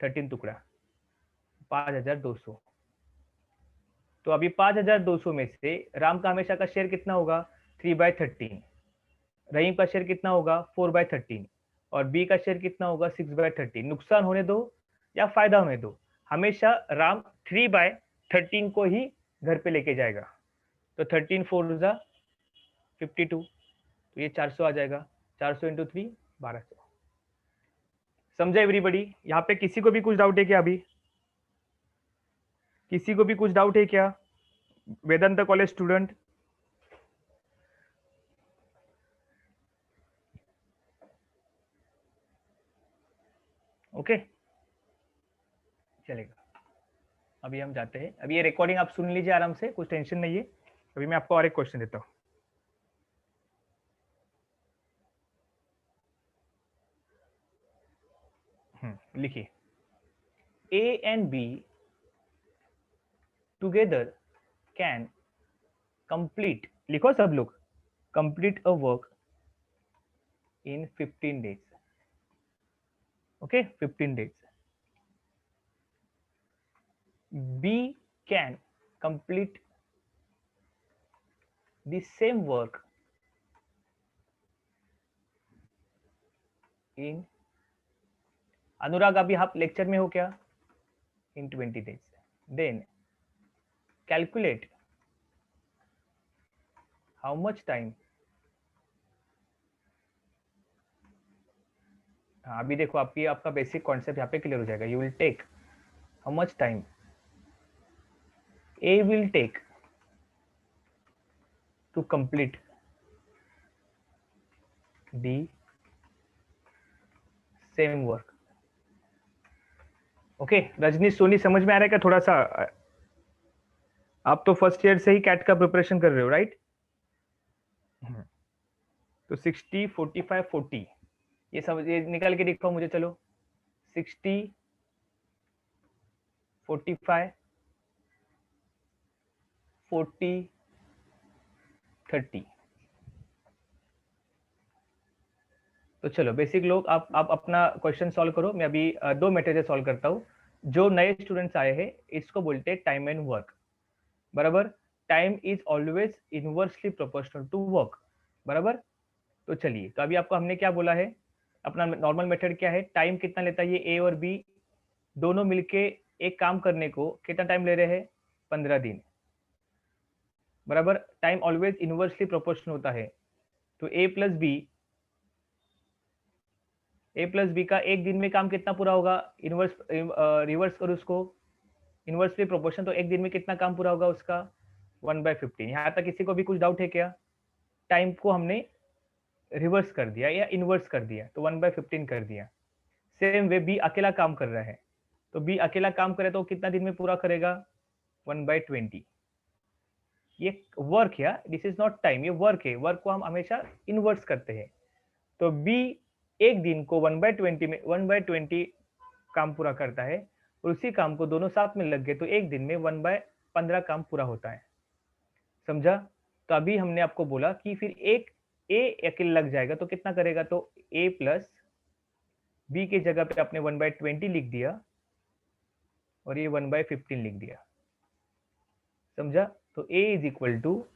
13 टुकड़ा 5200। तो अभी 5200 में से राम का हमेशा का शेयर कितना होगा? 3/13। रहीम का शेयर कितना होगा? 4/13। और बी का शेयर कितना होगा? 6/13। नुकसान होने दो या फायदा होने दो, हमेशा राम 3/13 को ही घर पे लेके जाएगा। तो 13 4 जा 52, तो ये 400 आ जाएगा। 400 इंटू 3 1200। समझा एवरीबडी? यहाँ पे किसी को भी कुछ डाउट है क्या? अभी किसी को भी कुछ डाउट है क्या? वेदांत कॉलेज स्टूडेंट? ओके, चलेगा। अभी हम जाते हैं। अभी ये रिकॉर्डिंग आप सुन लीजिए आराम से, कुछ टेंशन नहीं है। अभी मैं आपको और एक क्वेश्चन देता हूँ। लिखिए, A and B together can complete, लिखो सब लोग, complete a work in 15 days। Okay, 15 days। B can complete the same work in, Anurag अभी आप लेक्चर में हो क्या? In 20 days। Then calculate how much time. अभी देखो, आपका बेसिक कॉन्सेप्ट यहाँ पे क्लियर हो जाएगा। You will take how much time A will take to complete the same work. Okay, Rajni Soni समझ में आ रहा है क्या? थोड़ा सा, आप तो फर्स्ट ईयर से ही कैट का प्रिपरेशन कर रहे हो, राइट? तो 60 45 40 ये समझ, ये निकाल के दिखाओ मुझे। चलो 60 45 40 30। तो चलो बेसिक लोग, आप अपना क्वेश्चन सॉल्व करो। मैं अभी दो मेथड से सॉल्व करता हूँ। जो नए स्टूडेंट्स आए हैं, इसको बोलते हैं टाइम एंड वर्क। बराबर, time is always inversely proportional to work. बराबर। तो चलिए, तो अभी आपको हमने क्या बोला है? अपना नॉर्मल मेथड क्या है? टाइम कितना लेता है? ये ए और बी दोनों मिलके एक काम करने को कितना टाइम ले रहे हैं? 15 दिन। बराबर, टाइम ऑलवेज इनवर्सली प्रोपोर्शनल होता है। तो ए प्लस बी का एक दिन में काम कितना पूरा होगा? इनवर्स रिवर्स करो उसको, इनवर्सली प्रोपोर्शन, तो एक दिन में कितना काम पूरा होगा उसका? 1/15। यहाँ तक किसी को भी कुछ डाउट है क्या? टाइम को हमने रिवर्स कर दिया या इनवर्स कर दिया, तो 1/15 कर दिया। सेम वे बी अकेला काम कर रहा है, तो बी अकेला काम करे तो कितना दिन में पूरा करेगा? 1/20। ये वर्क है, दिस इज नॉट टाइम, ये वर्क है। वर्क को हम हमेशा इनवर्स करते हैं। तो बी एक दिन को 1/20 में 1/20 काम पूरा करता है, और उसी काम को दोनों साथ में लग गए तो एक दिन में 1/15 काम पूरा होता है। समझा? तो अभी हमने आपको बोला कि फिर एक ए अकेले लग जाएगा तो कितना करेगा? तो ए प्लस बी की जगह पे आपने 1/20 लिख दिया और ये 1/15 लिख दिया। समझा? तो a is equal to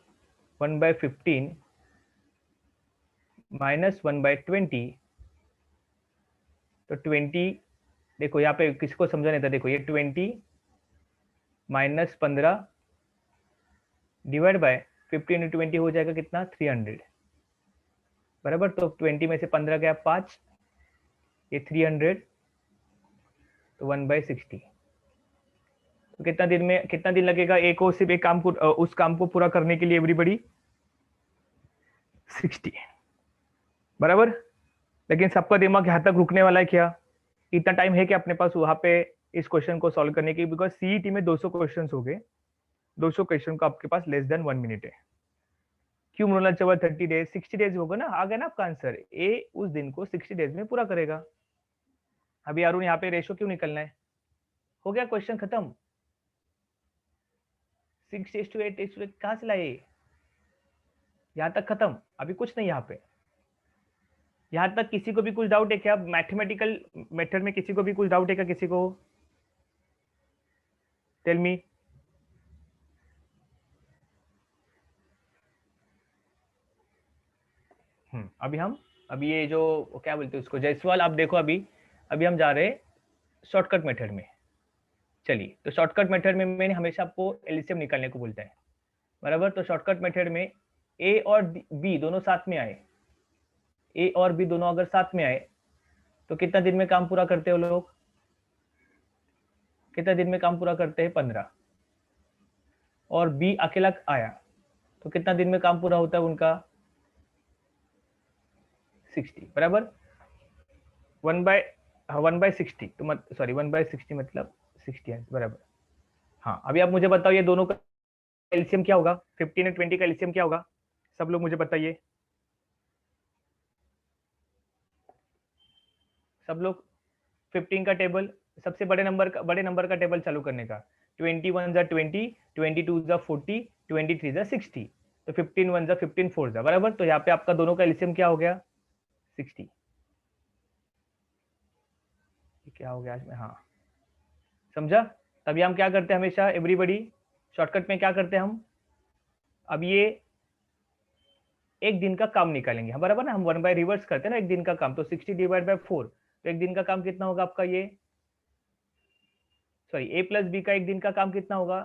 1/15 minus 1/20। तो 20, देखो यहाँ पे किसको समझा नहीं था, देखो ये 20 - 15 डिवाइड बाय 15 इंटू 20 हो जाएगा कितना, 300, बराबर। तो 20 में से 15 गया 5, ये 300, तो 1/60। तो कितना दिन लगेगा ए को सिर्फ एक काम को, उस काम को पूरा करने के लिए एवरीबडी, 60, बराबर। लेकिन सबका दिमाग यहाँ तक रुकने वाला है क्या? इतना टाइम है कि अपने पास वहां पे इस क्वेश्चन को सॉल्व करने की? बिकॉज सीईटी में 200 क्वेश्चन हो गए, 200 क्वेश्चन का आपके पास लेस देन 1 मिनट है। क्यों मोनला चावल 30 डेज, 60 डेज होगा ना, आ गया ना आपका आंसर। ए उस दिन को 60 डेज में पूरा करेगा। अभी अरुण यहाँ पे रेशो क्यों निकलना है? हो गया क्वेश्चन खत्म। 6:8 कहां से लाए? यहां तक खत्म, अभी कुछ नहीं यहाँ पे। यहां तक किसी को भी कुछ डाउट है क्या? मैथमेटिकल मेथड में किसी को भी कुछ डाउट है क्या? किसी को? Tell me. अभी ये जो क्या बोलते हैं उसको, जयसवाल, आप देखो अभी हम जा रहे हैं शॉर्टकट मेथड में। चलिए, तो शॉर्टकट मेथड में मैंने हमेशा आपको एलसीएम निकालने को बोलता है, बराबर। तो शॉर्टकट मेथड में ए और बी दोनों साथ में आए, ए और बी दोनों अगर साथ में आए तो कितना दिन में काम पूरा करते हो लोग? कितना दिन में काम पूरा करते हैं? 15। और बी अकेला आया तो कितना दिन में काम पूरा होता है उनका? 60, बराबर। 1/60 तो सॉरी 1/60 मतलब 60, बराबर। हाँ, अभी आप मुझे बताओ ये दोनों का एलसीएम क्या होगा? 15 और 20 का एलसीएम क्या होगा? सब लोग मुझे बताइए, सब लोग। 15 का टेबल, सबसे बड़े नंबर का टेबल चालू करने का। 21 जा 20, 22 जा 40, 23 जा 60, तो 15 1 जा 15 4 जा, बराबर। तो यहाँ पे आपका दोनों का एलसीएम क्या हो गया? 60। क्या हो गया आज में? हाँ, समझा? तभी हम क्या करते हैं हमेशा, एवरीबडी शॉर्टकट में क्या करते हैं हम? अब ये एक दिन का काम निकालेंगे हम, बराबर ना। हम 1 बाय रिवर्स करते हैं ना एक दिन का काम। तो 60 डिवाइड बाय 4, तो एक दिन का काम कितना होगा आपका? ये सॉरी, ए प्लस बी का एक दिन का काम कितना होगा?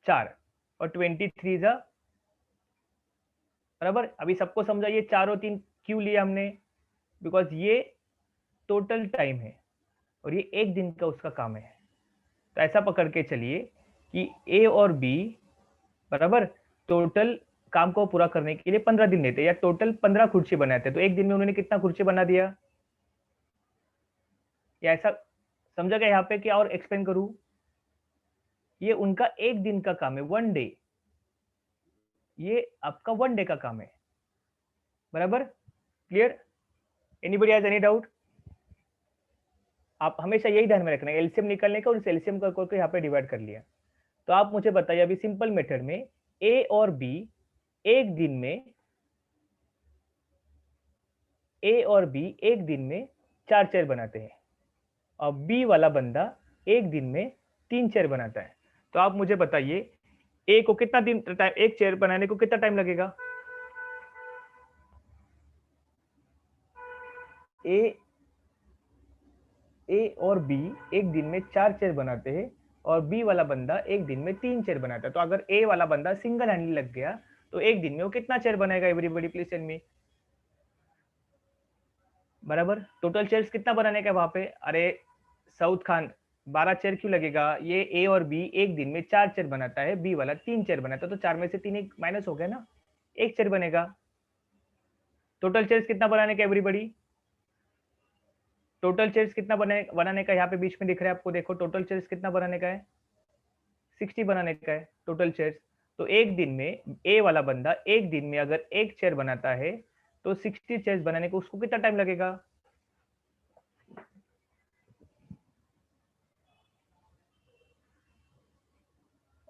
4, और 23 जा, बराबर। अभी सबको समझा ये 4 और 3 क्यों लिया हमने? बिकॉज ये टोटल टाइम है और ये एक दिन का उसका काम है। तो ऐसा पकड़ के चलिए कि ए और बी, बराबर, टोटल काम को पूरा करने के लिए 15 दिन लेते, या टोटल 15 कुर्सी बनाते। तो एक दिन में उन्होंने कितना कुर्सी बना दिया? या ऐसा समझा गया यहाँ पे? क्या और एक्सप्लेन करूं? ये उनका एक दिन का काम है, 1 डे। ये आपका 1 डे का काम है, बराबर। Clear? Anybody has any doubt? आप हमेशा यही ध्यान में रखना है, एलसीएम निकालने का, और इस एलसीएम को यहाँ पे डिवाइड कर लिया। तो आप मुझे बताइए अभी सिंपल मेथड में ए और बी एक दिन में, ए और बी एक दिन में 4 चेयर बनाते हैं, और बी वाला बंदा एक दिन में 3 चेयर बनाता है। तो आप मुझे बताइए ए को कितना दिन, एक चेयर बनाने को कितना टाइम लगेगा? ए और बी एक दिन में 4 चेयर बनाते हैं, और बी वाला बंदा एक दिन में 3 चेयर बनाता है। तो अगर ए वाला बंदा सिंगल हैंडली लग गया तो एक दिन में वो कितना चेयर बनाएगा? एवरीबॉडी प्लीज टेल मी, बराबर। टोटल चेयर्स कितना बनाने का वहां पे? अरे साउथ खान, 12 चेयर क्यों लगेगा? ये ए और बी एक दिन में 4 चेयर बनाता है, बी वाला 3 चेयर बनाता है, तो 4 में से 3 एक माइनस हो गया ना, एक चेयर बनेगा। टोटल चेयर्स कितना बनाने का एवरीबॉडी? टोटल चेयर्स कितना बनाने का यहाँ पे बीच में दिख रहा है आपको? देखो टोटल चेयर्स कितना बनाने का है? 60 बनाने का है टोटल चेयर्स। तो एक दिन में ए वाला बंदा एक दिन में अगर एक चेयर बनाता है तो 60 चेयर्स बनाने को उसको कितना टाइम लगेगा?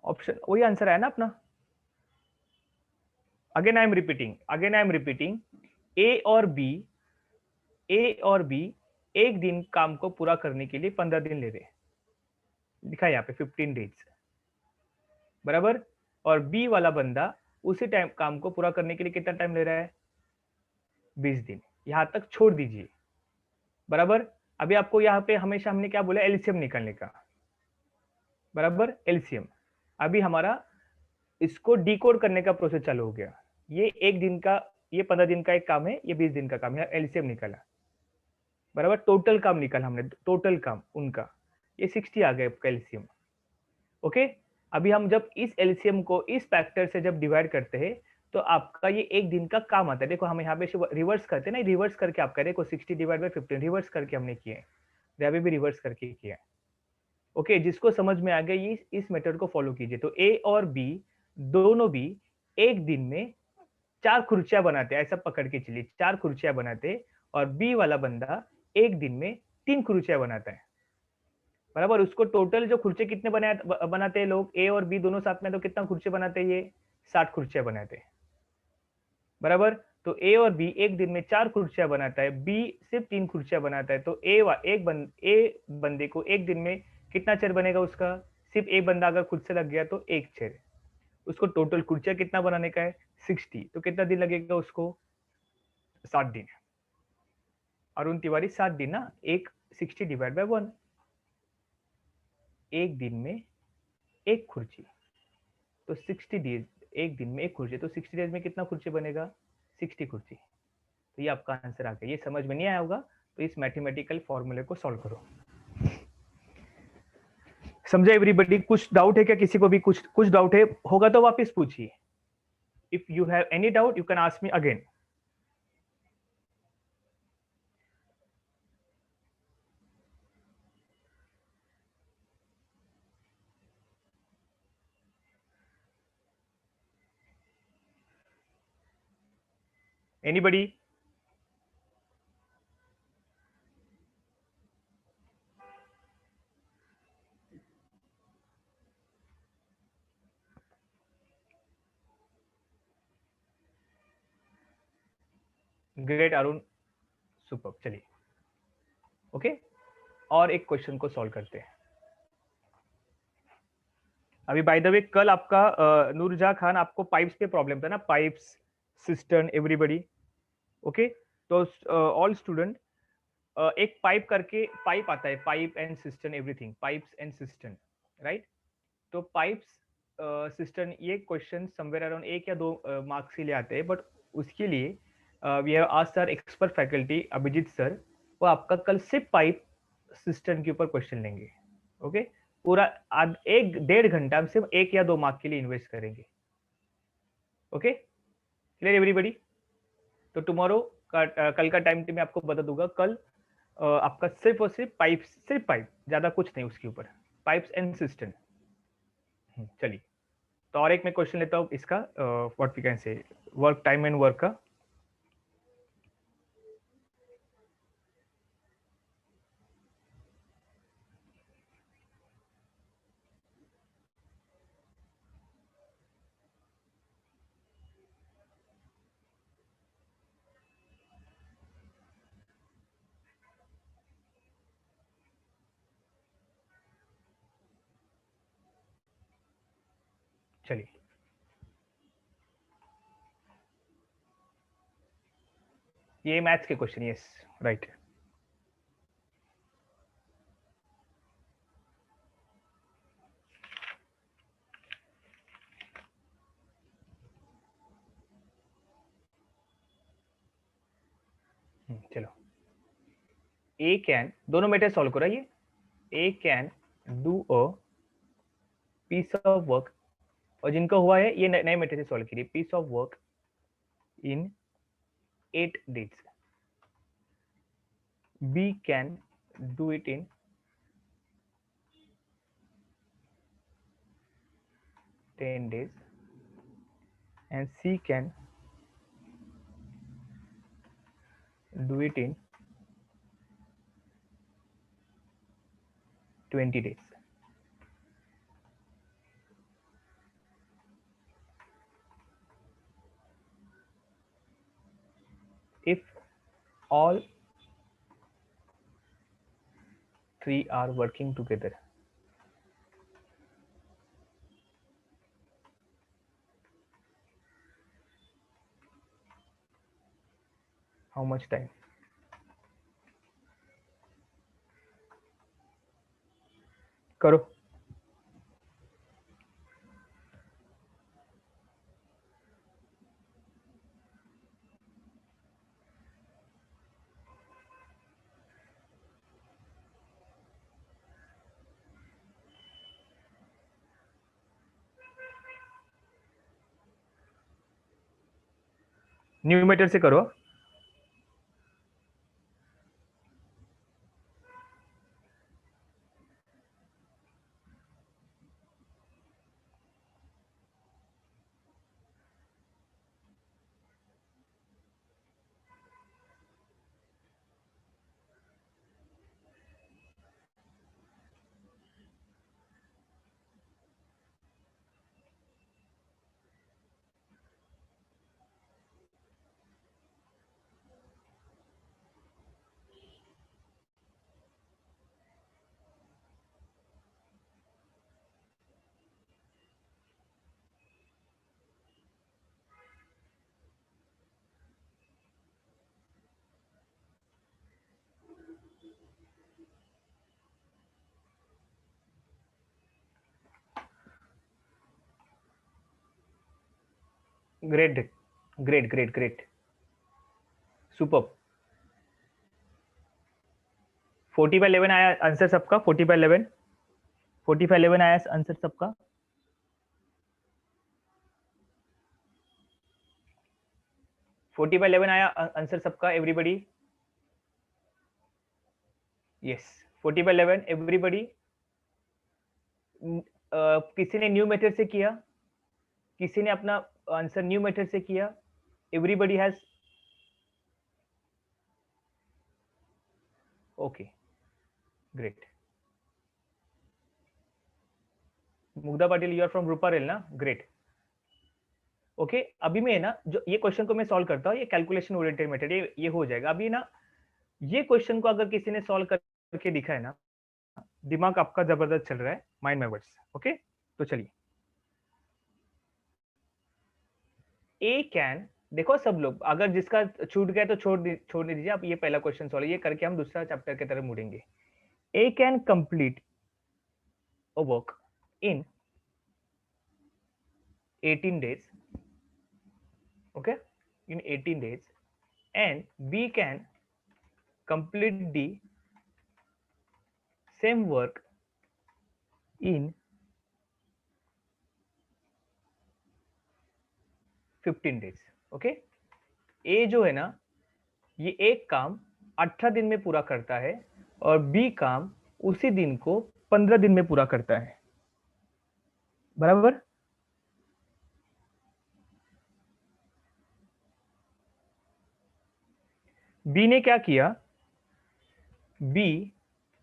ऑप्शन वही आंसर है ना अपना। अगेन आई एम रिपीटिंग, ए और बी, ए और बी एक दिन काम को पूरा करने के लिए 15 दिन ले रहे, लिखा है यहाँ पे 15 डेज, बराबर। और बी वाला बंदा उसी टाइम काम को पूरा करने के लिए कितना टाइम ले रहा है? 20 दिन। यहां तक छोड़ दीजिए, बराबर। अभी आपको यहाँ पे हमेशा हमने क्या बोला? एलसीएम निकालने का, बराबर। एलसीएम अभी हमारा इसको डिकोड करने का प्रोसेस चालू हो गया। ये एक दिन का, ये 15 दिन का एक काम है, ये 20 दिन का काम है, एलसीएम निकाला बराबर, टोटल काम निकाला हमने, टोटल काम उनका, ये 60 आ गए एलसीएम। ओके, अभी हम जब इस एलसीएम को इस फैक्टर से जब डिवाइड करते हैं तो आपका ये एक दिन का काम आता है। देखो हम यहाँ पे रिवर्स करते हैं ना, रिवर्स करके आपका देखो 60 डिवाइड बाई 15 रिवर्स करके हमने किए, अभी भी रिवर्स करके किया। ओके, जिसको समझ में आ गया ये इस मेथड को फॉलो कीजिए। तो ए और बी दोनों भी एक दिन में 4 खुर्चियां बनाते हैं, ऐसा पकड़ के चलिए 4 खुर्चियां बनाते, और बी वाला बंदा एक दिन में 3 खुर्चियां बनाता है बराबर। उसको टोटल जो खुर्चे कितने बनाते हैं लोग, ए और बी दोनों साथ में, तो कितना खुर्चे बनाते हैं ये 60 खुर्चियां बनाते हैं बराबर। तो ए और बी एक दिन में 4 खुर्चियां बनाता है, बी सिर्फ 3 खुर्चियां बनाता है। तो ए बंदे को एक दिन में कितना चेयर बनेगा उसका, सिर्फ एक बंदा अगर खुद से लग गया तो एक चेयर, उसको टोटल खुर्चियां कितना बनाने का है 60, तो कितना दिन लगेगा उसको 7 दिन। अरुण तिवारी 7 दिन ना, एक 60 डिवाइड बाय 1, एक दिन में एक खुर्ची, तो 60 डेज, एक दिन में एक खुर्ची, तो 60 डेज में कितना खुर्ची बनेगा 60 खुर्ची। तो ये आपका आंसर आ गया। ये समझ में नहीं आया होगा तो इस मैथमेटिकल फॉर्मूले को सॉल्व करो। समझा एवरीबॉडी? कुछ डाउट है क्या किसी को भी? कुछ डाउट है होगा तो वापस पूछिए। If you have any doubt you can ask me again. Anybody? Great Arun, super. चलिए ओके, और एक क्वेश्चन को सॉल्व करते हैं। अभी बाय द वे कल आपका नूरजहां खान, आपको पाइप्स पे प्रॉब्लम था ना, पाइप्स सिस्टम एवरीबॉडी। ओके, तो ऑल स्टूडेंट, एक पाइप करके पाइप आता है, pipe and system everything, pipes and system, right. तो पाइप्स सिस्टम, ये क्वेश्चन समवेयर अराउंड 1 या 2 मार्क्स के लिए आते हैं, बट उसके लिए we have asked our expert faculty Abhijit sir, वो आपका कल सिर्फ पाइप सिस्टम के ऊपर क्वेश्चन लेंगे। ओके, पूरा 1-1.5 घंटा हम सिर्फ 1 या 2 मार्क के लिए इन्वेस्ट करेंगे। Okay, clear everybody? तो टुमारो का कल का टाइम मैं आपको बता दूंगा। कल आपका सिर्फ और सिर्फ पाइप, ज्यादा कुछ नहीं उसके ऊपर, पाइप्स एंड सिस्टम। चलिए, तो और एक मैं क्वेश्चन लेता हूँ इसका, what we can say, work time and work का। चलिए, ये मैथ्स के क्वेश्चन, यस राइट। चलो, ए कैन, दोनों मेथड सॉल्व करो ये। A can do a piece of work, और जिनका हुआ है ये नए मेथड से सॉल्व कीजिए, piece of work in 8 days, B can do it in 10 days, and C can do it in 20 days. If all 3 are working together, how much time? करो। न्यूमेटर से करो। Great great great great, super. 40/11 आया आंसर सबका, 40/11, 40/11 आया आंसर सबका। 40/11 आया आंसर सबका, एवरीबडी। Yes, 40/11 everybody. किसी ने न्यू मेथड से किया, किसी ने अपना आंसर न्यू मेथड से किया? Everybody has, okay great. Mugdha Patil, you are from Ruparel ना, ग्रेट। ओके अभी मैं ना जो ये क्वेश्चन को मैं सॉल्व करता हूँ, ये कैलकुलेशन ओरिएंटेड मेथड, ये हो जाएगा अभी ना। ये क्वेश्चन को अगर किसी ने सॉल्व करके दिखा है ना, दिमाग आपका जबरदस्त चल रहा है, माइंड माय वर्ड्स। ओके तो चलिए, ए कैन, देखो सब लोग, अगर जिसका छूट गया तो छोड़ नहीं दीजिए, आप ये पहला क्वेश्चन सॉल्व ये करके हम दूसरा चैप्टर की तरफ मुड़ेंगे। A can complete a work in 18 days, okay, in 18 days, and B can complete the same work in 15 days, okay। A जो है ना, ये एक काम 18 दिन में पूरा करता है और B काम उसी दिन को 15 दिन में पूरा करता है, बराबर। B ने क्या किया, B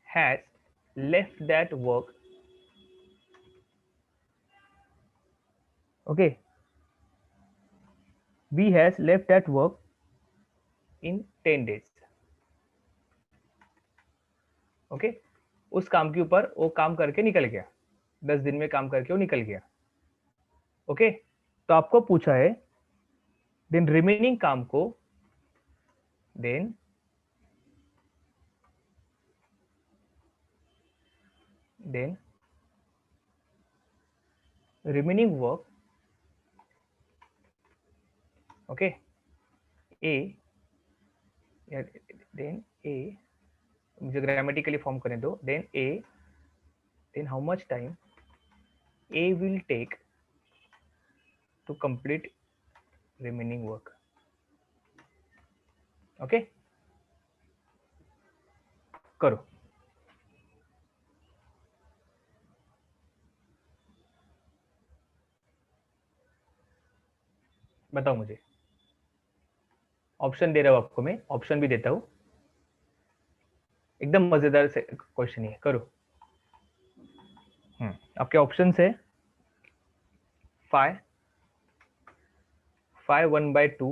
has left that work, okay, B has left that work in 10 days, okay okay? उस काम के ऊपर वो काम करके निकल गया, 10 दिन में काम करके वो निकल गया, ओके okay? तो आपको पूछा है देन रिमेनिंग काम को, then remaining work, okay, A, then A, मुझे ग्रामेटिकली फॉर्म करने दो, then A, then how much time A will take to complete remaining work, okay, करो। बताओ मुझे, ऑप्शन दे रहा हूं आपको, मैं ऑप्शन भी देता हूं, एकदम मजेदार से क्वेश्चन है, करो। आपके ऑप्शन है 5, 1/2,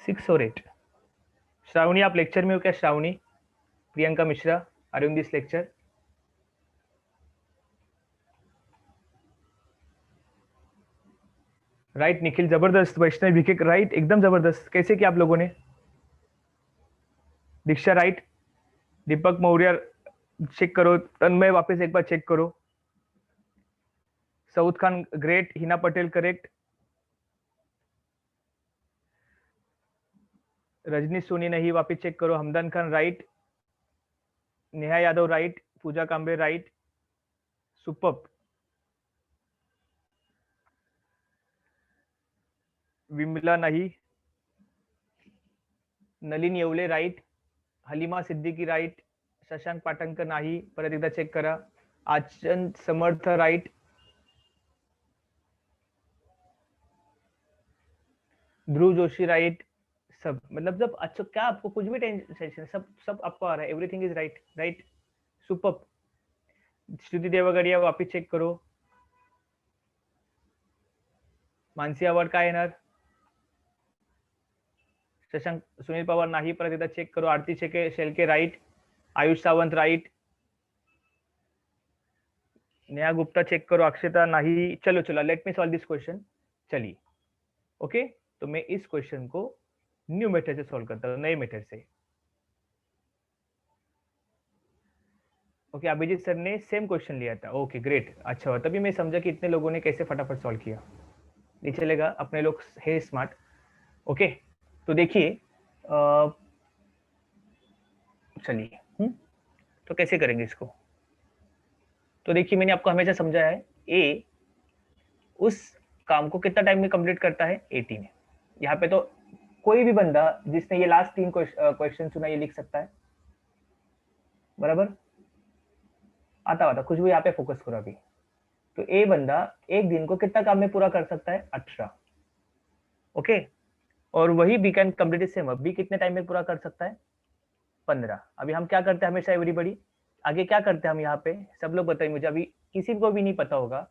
6 और 8। श्रावणी आप लेक्चर में हो क्या? Shravani, Priyanka Mishra, are in this lecture? Right Nikhil, जबरदस्त। वैष्णव विके राइट, एकदम जबरदस्त। कैसे किया आप लोगों ने? दीक्षा राइट, दीपक मौर्य चेक करो, तन्मय वापस एक बार चेक करो, सऊद खान ग्रेट, हिना पटेल करेक्ट, रजनी सोनी नहीं, वापस चेक करो, हमदन खान राइट, नेहा यादव राइट, पूजा कांबे राइट, सुपर। विमला नाही, नलिन येवले राईट, हलिमा सिद्दीकी राईट, शशांक पाटणकर नाही, परत एकदा चेक करा, आचंद समर्थ राईट, ध्रुव जोशी राइट, सब मतलब जब अच्छा क्या आपको कुछ भी टेंशन, सब सब आपको आ रहा है, everything is right right, super. Shruti Devgadia वापिस चेक करो, मानसी अवॉर्ड काय येणार, शशांक, सुनील पवार नाही, परत एकदा चेक करो, Aarti Shelke right, Ayush Sawant right, Neha Gupta check करो, अक्षता नहीं, चलो चलो let me solve this question, चलिए ओके। तो मैं इस क्वेश्चन को न्यू मेथड से सॉल्व करता हूँ, नए मेथड से। ओके अभिजीत सर ने सेम क्वेश्चन लिया था, ओके ग्रेट, अच्छा हुआ, तभी मैं समझा कि इतने लोगों ने कैसे फटाफट सॉल्व किया, नहीं चलेगा, अपने लोग है स्मार्ट। ओके तो देखिए चलिए तो कैसे करेंगे इसको, तो देखिए मैंने आपको हमेशा समझाया है, ए उस काम को कितना टाइम में कंप्लीट करता है, 18 है। यहाँ पे तो कोई भी बंदा जिसने ये लास्ट 3 क्वेश्चन सुना ये लिख सकता है, बराबर, आता कुछ भी यहाँ पे फोकस करो अभी। तो ए बंदा एक दिन को कितना काम में पूरा कर सकता है, 18, ओके। और वही B can complete same, B कितने टाइम में पूरा कर सकता है, 15। अभी हम क्या करते हैं हमेशा, एवरीबडी आगे क्या करते हैं हम यहाँ पे, सब लोग बताइए मुझे, अभी किसी को भी नहीं पता होगा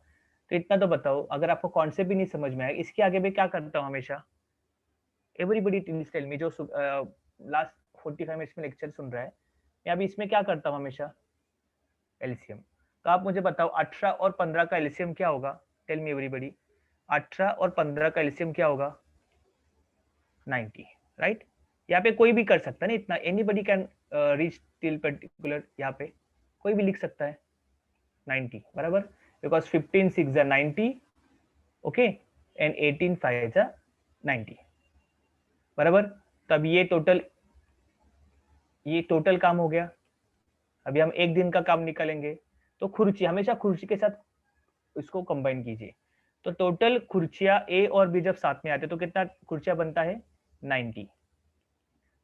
तो इतना तो बताओ, अगर आपको कॉन्सेप्ट भी नहीं समझ में आए, इसके आगे भी क्या करता हूँ हमेशा, एवरीबडी टेल मी, जो लास्ट 45 मिनट्स में लेक्चर सुन रहा है, मैं अभी इसमें क्या करता हूँ हमेशा, एलसीएम। तो आप मुझे बताओ 18 और 15 का एलसीएम क्या होगा, टेल मी एवरीबडी, 18 और 15 का एलसीएम क्या होगा, 90 राइट। यहाँ पे कोई भी कर सकता है ना इतना, anybody can reach till particular, यहाँ पे कोई भी लिख सकता है 90, बराबर, because 15 6 are 90, okay, and 18 5 are 90, बराबर। तब ये टोटल काम हो गया। अभी हम एक दिन का काम निकालेंगे, तो खुर्ची, हमेशा खुर्ची के साथ इसको कंबाइन कीजिए, तो टोटल खुर्चिया ए और बी जब साथ में आते तो कितना खुर्चिया बनता है, 90।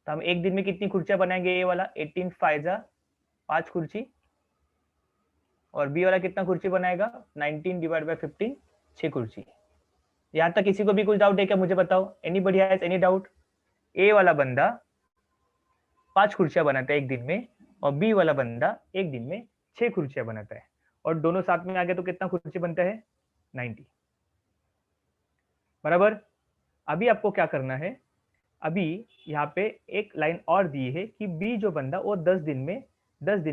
तो हम एक दिन में कितनी खुर्चियां बनाएंगे, ए वाला 18 5 5 खुर्ची, और बी वाला कितना खुर्ची बनाएगा, 19 डिवाइड बाय 15 6 खुर्ची। यहां तक किसी को भी कुछ डाउट है क्या, मुझे बताओ, एनीबडी हैज एनी डाउट। ए वाला बंदा 5 खुर्चियां बनाता है एक दिन में, और बी वाला बंदा एक दिन में 6 खुर्चियां बनाता है, और दोनों साथ में आ गए तो कितना खुर्ची बनता है, 90, बराबर। अभी आपको क्या करना है, अभी यहाँ पे एक लाइन और दी है कि बी जो बंदा वो 10 दिन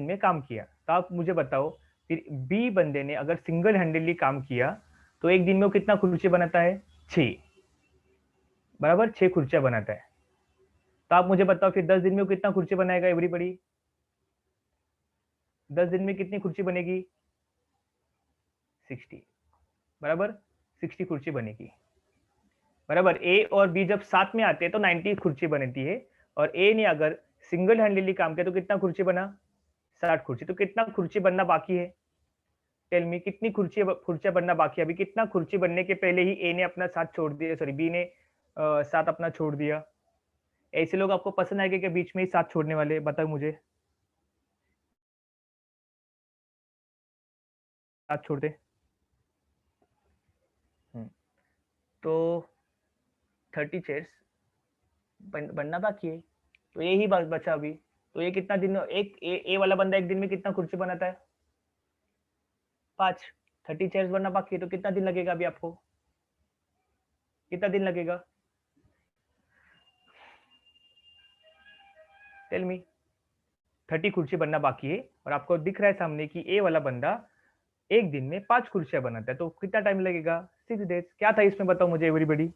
में काम किया, तो आप मुझे बताओ फिर बी बंदे ने अगर सिंगल हैंडली काम किया तो एक दिन में वो कितना खुर्ची बनाता है, 6, बराबर, 6 खुर्चियां बनाता है। तो आप मुझे बताओ फिर 10 दिन में वो कितना खुर्ची बनाएगा, एवरीबडी 10 दिन में कितनी खुर्ची बनेगी, 60, बराबर, 60 खुर्ची बनेगी, बराबर। ए और बी जब साथ में आते हैं तो 90 खुर्ची बनती है, और ए ने अगर सिंगल हैंडली काम किया तो कितना खुर्ची बना, 60 खुर्ची। तो कितना खुर्ची बनना बाकी है, टेल मी, कितनी खुर्चियां बनना बाकी है, अभी कितना खुर्ची बनने के पहले ही ए ने अपना साथ छोड़ दिया, सॉरी बी ने साथ अपना छोड़ दिया। ऐसे लोग आपको पसंद आएंगे क्या बीच में ही साथ छोड़ने वाले, बताओ मुझे, साथ छोड़ दे। तो 30 चेयर्स बनना बाकी है, तो यही बात बचा अभी। तो ये कितना दिन, एक ए वाला बंदा एक दिन में कितना कुर्सी बनाता है, 5, 30 चेयर्स बनना बाकी है, तो कितना दिन लगेगा अभी आपको, कितना दिन लगेगा, टेल मी। 30 कुर्सी बनना बाकी है, और आपको दिख रहा है सामने कि ए वाला बंदा एक दिन में 5 कुर्सियां बनाता है, तो कितना टाइम लगेगा, 6 डेज। क्या था इसमें बताओ मुझे एवरीबडी,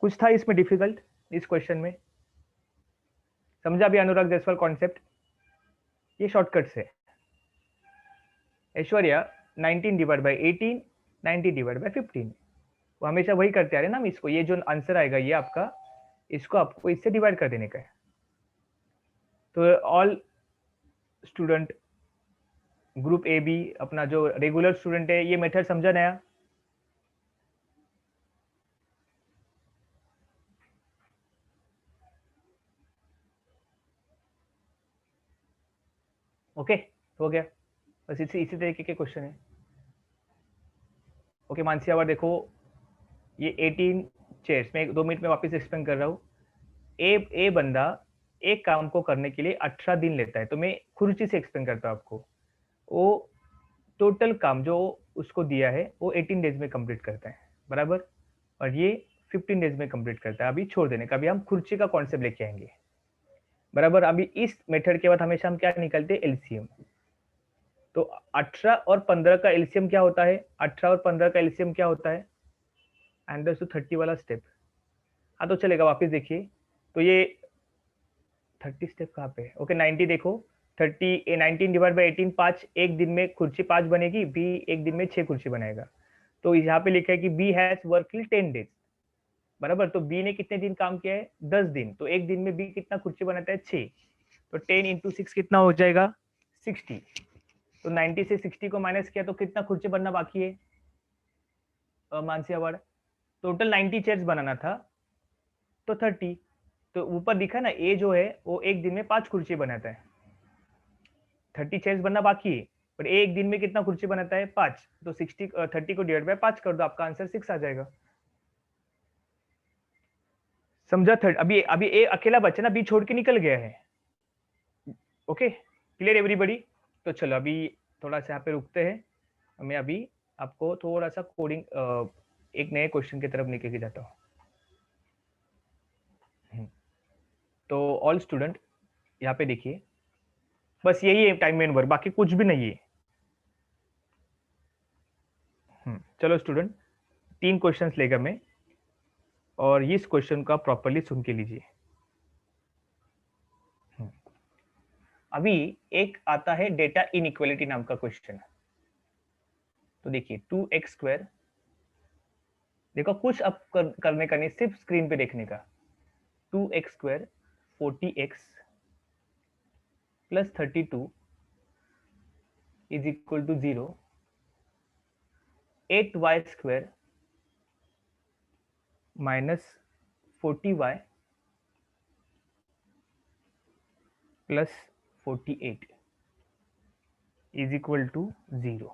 कुछ था इसमें डिफिकल्ट इस क्वेश्चन में, समझा भी अनुराग जायसवाल कॉन्सेप्ट, ये शॉर्टकट से। Aishwarya 19 divide by 18, 90 divide by 15, वो हमेशा वही करते आ रहे ना हम इसको, ये जो आंसर आएगा ये आपका, इसको आपको इससे डिवाइड कर देने का है। तो all student group A B, अपना जो रेगुलर स्टूडेंट है, ये मेथड समझा नया, ओके, हो गया। बस इसी तरीके के क्वेश्चन है। ओके मानसी, अब देखो ये 18 चेयर्स में 2 मिनट में वापस एक्सप्लेन कर रहा हूँ। ए बंदा एक काम को करने के लिए 18 दिन लेता है। तो मैं खुर्ची से एक्सप्लेन करता हूँ आपको। वो टोटल काम जो उसको दिया है वो 18 डेज में कंप्लीट करता है, बराबर। और ये 15 डेज में कंप्लीट करता है। अभी छोड़ देने का, अभी हम खुर्ची का कॉन्सेप्ट लेके आएंगे, बराबर। अभी इस मेथड के बाद हमेशा हम क्या निकलते हैं, एलसीएम। तो 18 और 15 का एलसीएम क्या होता है, 18 और 15 का एलसीएम क्या होता है, एंड 30 वाला स्टेप। हाँ तो चलेगा, वापस देखिए। तो ये 30 स्टेप कहाँ पे, ओके 90 देखो। 19 डिवाइड बाई 18, 5 एक दिन में कुर्सी 5 बनेगी, बी एक दिन में 6 कुर्सी बनाएगा। तो यहाँ पे लिखा है कि B has work till 10 days, बराबर। तो बी ने कितने दिन काम किया है, 10 दिन। तो एक दिन में बी कितना कुर्सी बनाता है, 6। तो 10 इंटू 6 कितना हो जाएगा, 60। तो 90 से 60 को माइनस किया तो कितना कुर्सी बनना बाकी है, मानसी अवार्ड। टोटल 90 चेयर्स बनाना था, तो 30। तो ऊपर दिखा ना, ए जो है वो एक दिन में 5 कुर्सी बनाता है। 30 चेयर्स बनना बाकी है, पर एक दिन में कितना कुर्सी बनाता है, 5। तो 30 को डिवाइड बाय 5 कर दो, आपका आंसर 6 आ जाएगा। समझा। अभी अभी ए अकेला बच्चा ना, बी छोड़ के निकल गया है। Okay, clear everybody. तो चलो अभी थोड़ा सा यहाँ पे रुकते हैं। मैं अभी आपको थोड़ा सा कोडिंग एक नए क्वेश्चन की तरफ लेके जाता हूँ। तो ऑल स्टूडेंट यहाँ पे देखिए, बस यही है टाइम मेन वर्क, बाकी कुछ भी नहीं है। चलो स्टूडेंट, 3 क्वेश्चंस लेगा मैं, और इस क्वेश्चन का प्रॉपर्ली सुन के लीजिए। अभी एक आता है डेटा इनइक्वालिटी नाम का क्वेश्चन। तो देखिए 2x², देखो कुछ अब करने का नहीं, सिर्फ स्क्रीन पे देखने का। 2x² 40x plus 32 is equal to 0। 8y² minus 40y plus 48 is equal to 0।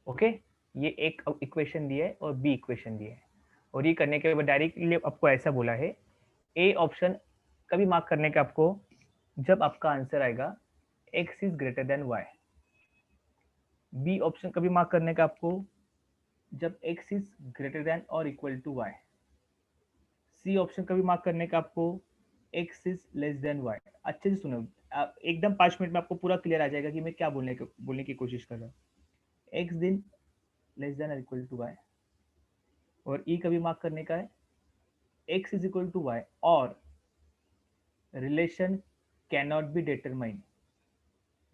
Okay, ये एक इक्वेशन दिया है और बी इक्वेशन दिया है। और ये करने के बाद डायरेक्टली आपको ऐसा बोला है, ए ऑप्शन कभी मार्क करने का आपको जब आपका आंसर आएगा x is greater than y। B option कभी मार्क करने का आपको जब x इज ग्रेटर देन और equal to y। C option कभी मार्क करने का आपको x is less than y। अच्छे से सुनो, एकदम 5 मिनट में आपको पूरा क्लियर आ जाएगा कि मैं क्या बोलने की कोशिश कर रहा हूँ। x दिन लेस देन और इक्वल टू y, और ई कभी मार्क करने का है x is equal to y, और relation can not be determine.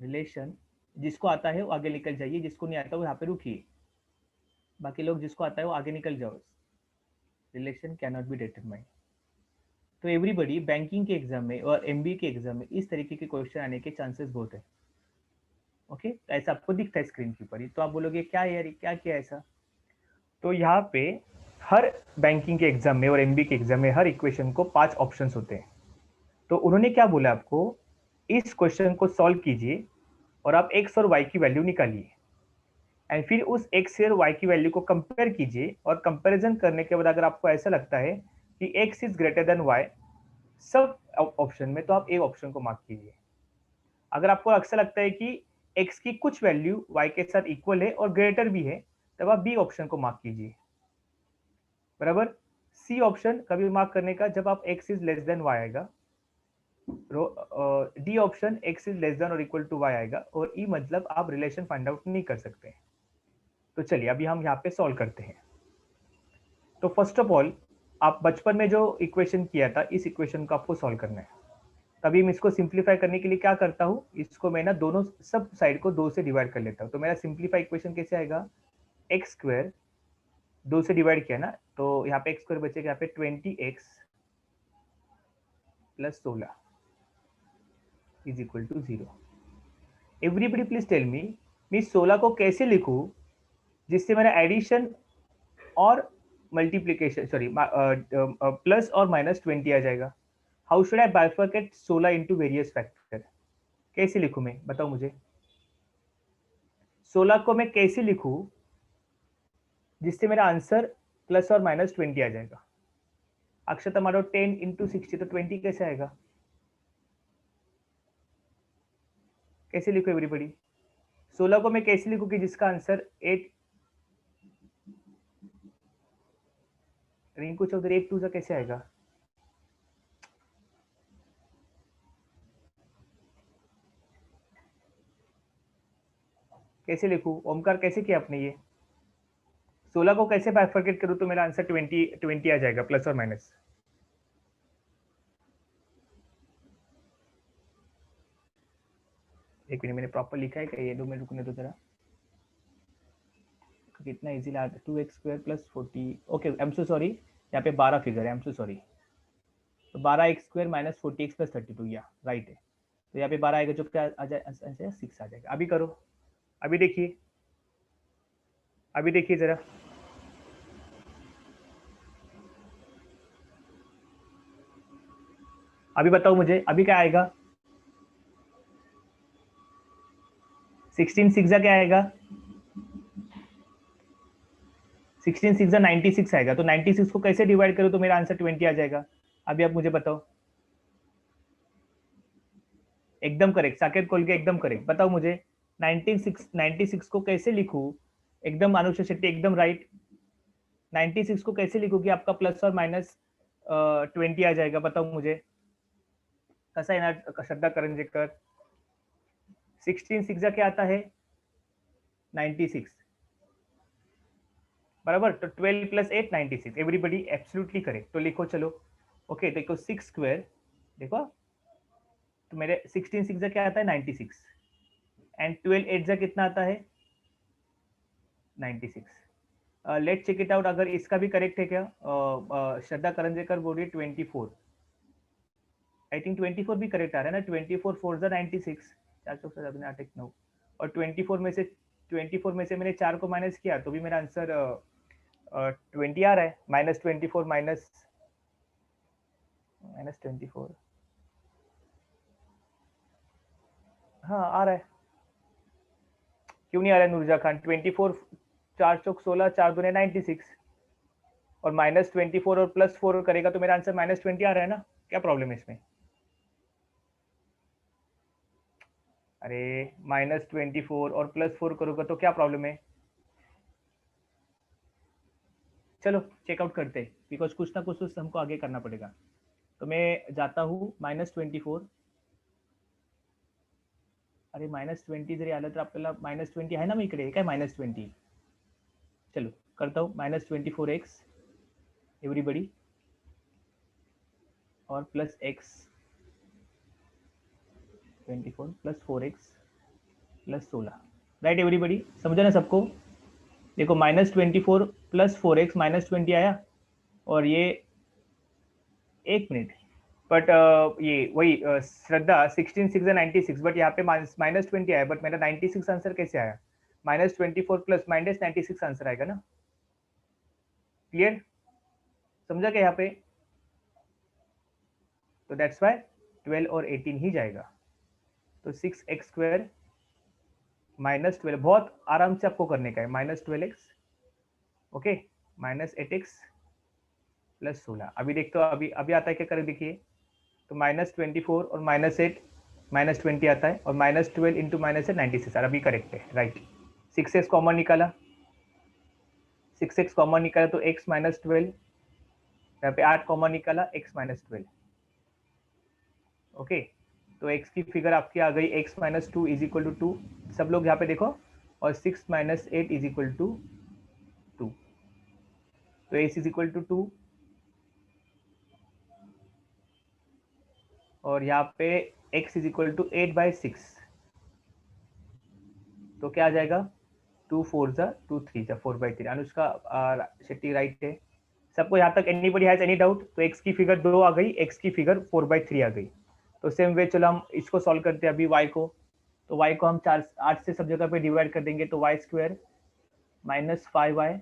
Relation जिसको आता है वो आगे निकल जाइए, जिसको नहीं आता वो यहाँ पे रुकिए। बाकी लोग जिसको आता है वो आगे निकल जाओ। Relation can not be determine. तो एवरीबडी बैंकिंग के एग्जाम में और एमबीए के एग्जाम में इस तरीके के क्वेश्चन आने के चांसेस बहुत है। ओके, ऐसा आपको दिखता है स्क्रीन के ऊपर ही, तो आप बोलोगे क्या यार क्या किया ऐसा। तो यहाँ पे हर बैंकिंग के एग्जाम में और एमबीए के एग्जाम में हर इक्वेशन को 5 ऑप्शंस होते हैं। तो उन्होंने क्या बोला आपको, इस क्वेश्चन को सॉल्व कीजिए और आप x और y की वैल्यू निकालिए, एंड फिर उस x और y की वैल्यू को कंपेयर कीजिए, और कंपैरिजन करने के बाद अगर आपको ऐसा लगता है कि x is greater than y सब ऑप्शन में, तो आप ए ऑप्शन को मार्क कीजिए। अगर आपको ऐसा लगता है कि x की कुछ वैल्यू y के साथ इक्वल है और ग्रेटर भी है, तब आप बी ऑप्शन को मार्क कीजिए, बराबर। सी ऑप्शन कभी मार्क करने का जब आप x is less than y आएगा। D option x is less than और इक्वल टू y आएगा, और ई मतलब आप रिलेशन फाइंड आउट नहीं कर सकते। तो चलिए अभी हम यहाँ पे सॉल्व करते हैं। तो फर्स्ट ऑफ ऑल आप बचपन में जो इक्वेशन किया था, इस इक्वेशन को आपको सॉल्व करना है। तभी मैं इसको सिंप्लीफाई करने के लिए क्या करता हूँ, इसको मैं ना दोनों सब साइड को 2 से डिवाइड कर लेता हूँ। तो मेरा सिंप्लीफाई इक्वेशन कैसे आएगा, x² 2 से डिवाइड किया ना, तो यहाँ पे x² बचेगा यहाँ पे 20x plus 16 is equal to 0। Everybody please tell me, मैं 16 को कैसे लिखूं जिससे मेरा एडिशन और मल्टीप्लीकेशन सॉरी प्लस और माइनस 20 आ जाएगा। How should I bifurcate 16 into various factor, कैसे लिखूं मैं, बताओ मुझे। 16 को मैं कैसे लिखूं जिससे मेरा आंसर प्लस और माइनस 20 आ जाएगा। अक्षत हमारा 10 इंटू 60 तो 20 कैसे आएगा, कैसे लिखो एवरीबडी। 16 को मैं कैसे लिखूं कि जिसका आंसर 8, रिंकू चौधरी 8 2 सा कैसे आएगा। कैसे लिखूं ओमकार, कैसे किया आपने ये। 16 को कैसे बाइफरकेट करूं तो मेरा आंसर 20 आ जाएगा प्लस और माइनस। एक मिनट, मैंने प्रॉपर लिखा है क्या ये, 2 मिनट रुकने दो जरा। कितना इजी ला 2x square plus 40, okay I am so sorry, यहाँ पे 12 फिगर है, आई एम सो सॉरी। तो 12x square minus 40x plus 32, या राइट है। तो यहाँ पे 12 आएगा जो क्या आ जाए 6 आ जाएगा। अभी करो, अभी देखिए, अभी देखिए जरा। अभी बताओ मुझे अभी क्या आएगा। 16 6 क्या आएगा, 16 6 96 आएगा। तो 96 को कैसे डिवाइड करो तो मेरा आंसर 20 आ जाएगा। अभी आप मुझे बताओ। एकदम करेक्ट, साकेत खोल के एकदम करेक्ट। बताओ मुझे 96 को कैसे लिखूं, एकदम अनुषा शेट्टी एकदम राइट। 96 को कैसे लिखूं कि आपका प्लस और माइनस 20 आ जाएगा, बताओ मुझे। कैसा येणार श्रद्धा करंजेकर। 16 6 क्या आता है 96 बराबर। तो 12 प्लस 8 96, एवरीबडी एब्सोल्युटली करेक्ट। तो लिखो चलो। ओके देखो 6 स्क्वायर, देखो तो मेरे 16 6 क्या आता है 96 एंड 12 8 कितना आता है 96। लेट चेक इट आउट, अगर इसका भी करेक्ट है क्या। श्रद्धा करंजेकर बोल रही है 24, आई थिंक 24 भी करेक्ट आ रहा है ना। 24 4 96, 4 चौक से 8 1 9, और 24 में से मैंने 4 को माइनस किया तो भी मेरा आंसर 20 आ रहा है। -24 -24, हाँ आ रहा है। क्यों नहीं आ रहा है नूरजा खान। 24 4 चौक 16, 4 दूने 96, और -24 और +4 करेगा तो मेरा आंसर -20 आ रहा है ना। क्या प्रॉब्लम है इसमें। अरे -24 और +4 करूंगा तो क्या प्रॉब्लम है। चलो चेकआउट करते हैं, बिकॉज कुछ ना कुछ तो हमको आगे करना पड़ेगा। तो मैं जाता हूँ -24, अरे -20 जरी आलं तर आपल्याला -20 आहे ना मी इकडे, काय -20। चलो करता हूँ -24x एवरीबडी, और plus x 24 plus 4x plus 16, right everybody, समझा ना सबको। देखो -24 प्लस 4x -20 आया, और ये एक मिनट, बट ये वही श्रद्धा 16 6 96, बट यहाँ पे -20 आया, बट मेरा 96 आंसर कैसे आया। -24 प्लस -96 आंसर आएगा ना। क्लियर, समझा क्या यहाँ पे। तो दैट्स वाई 12 और 18 ही जाएगा। तो 6x स्क्वायर -12, बहुत आराम से आपको करने का है। -12x, okay, -8x plus 16। अभी देखते हो अभी अभी आता है क्या, कर देखिए। तो -24 और -8 -20 आता है, और -12 इंटू -8 96, अभी करेक्ट है राइट। 6x कॉमन निकाला, 6x कॉमन निकाला तो x -12, यहाँ पे 8 कॉमन निकाला x -12, ओके। तो x की फिगर आपकी आ गई x -2 इज इक्वल टू 2, सब लोग यहाँ पे देखो, और 6 -8 इज इक्वल टू 2। तो x इज इक्वल टू 2, और यहाँ पे x इज इक्वल टू 8/6। तो क्या आ जाएगा 2 4 2 3 4/3। अनुष्का शेट्टी राइट है। सबको यहाँ तक एनीबडी हैज एनी डाउट। तो x की फिगर 2 आ गई, x की फिगर 4/3 आ गई। तो सेम वे चलो हम इसको सॉल्व करते हैं अभी y को। तो y को हम 8 से सब जगह पे डिवाइड कर देंगे, तो y स्क्वायर -5y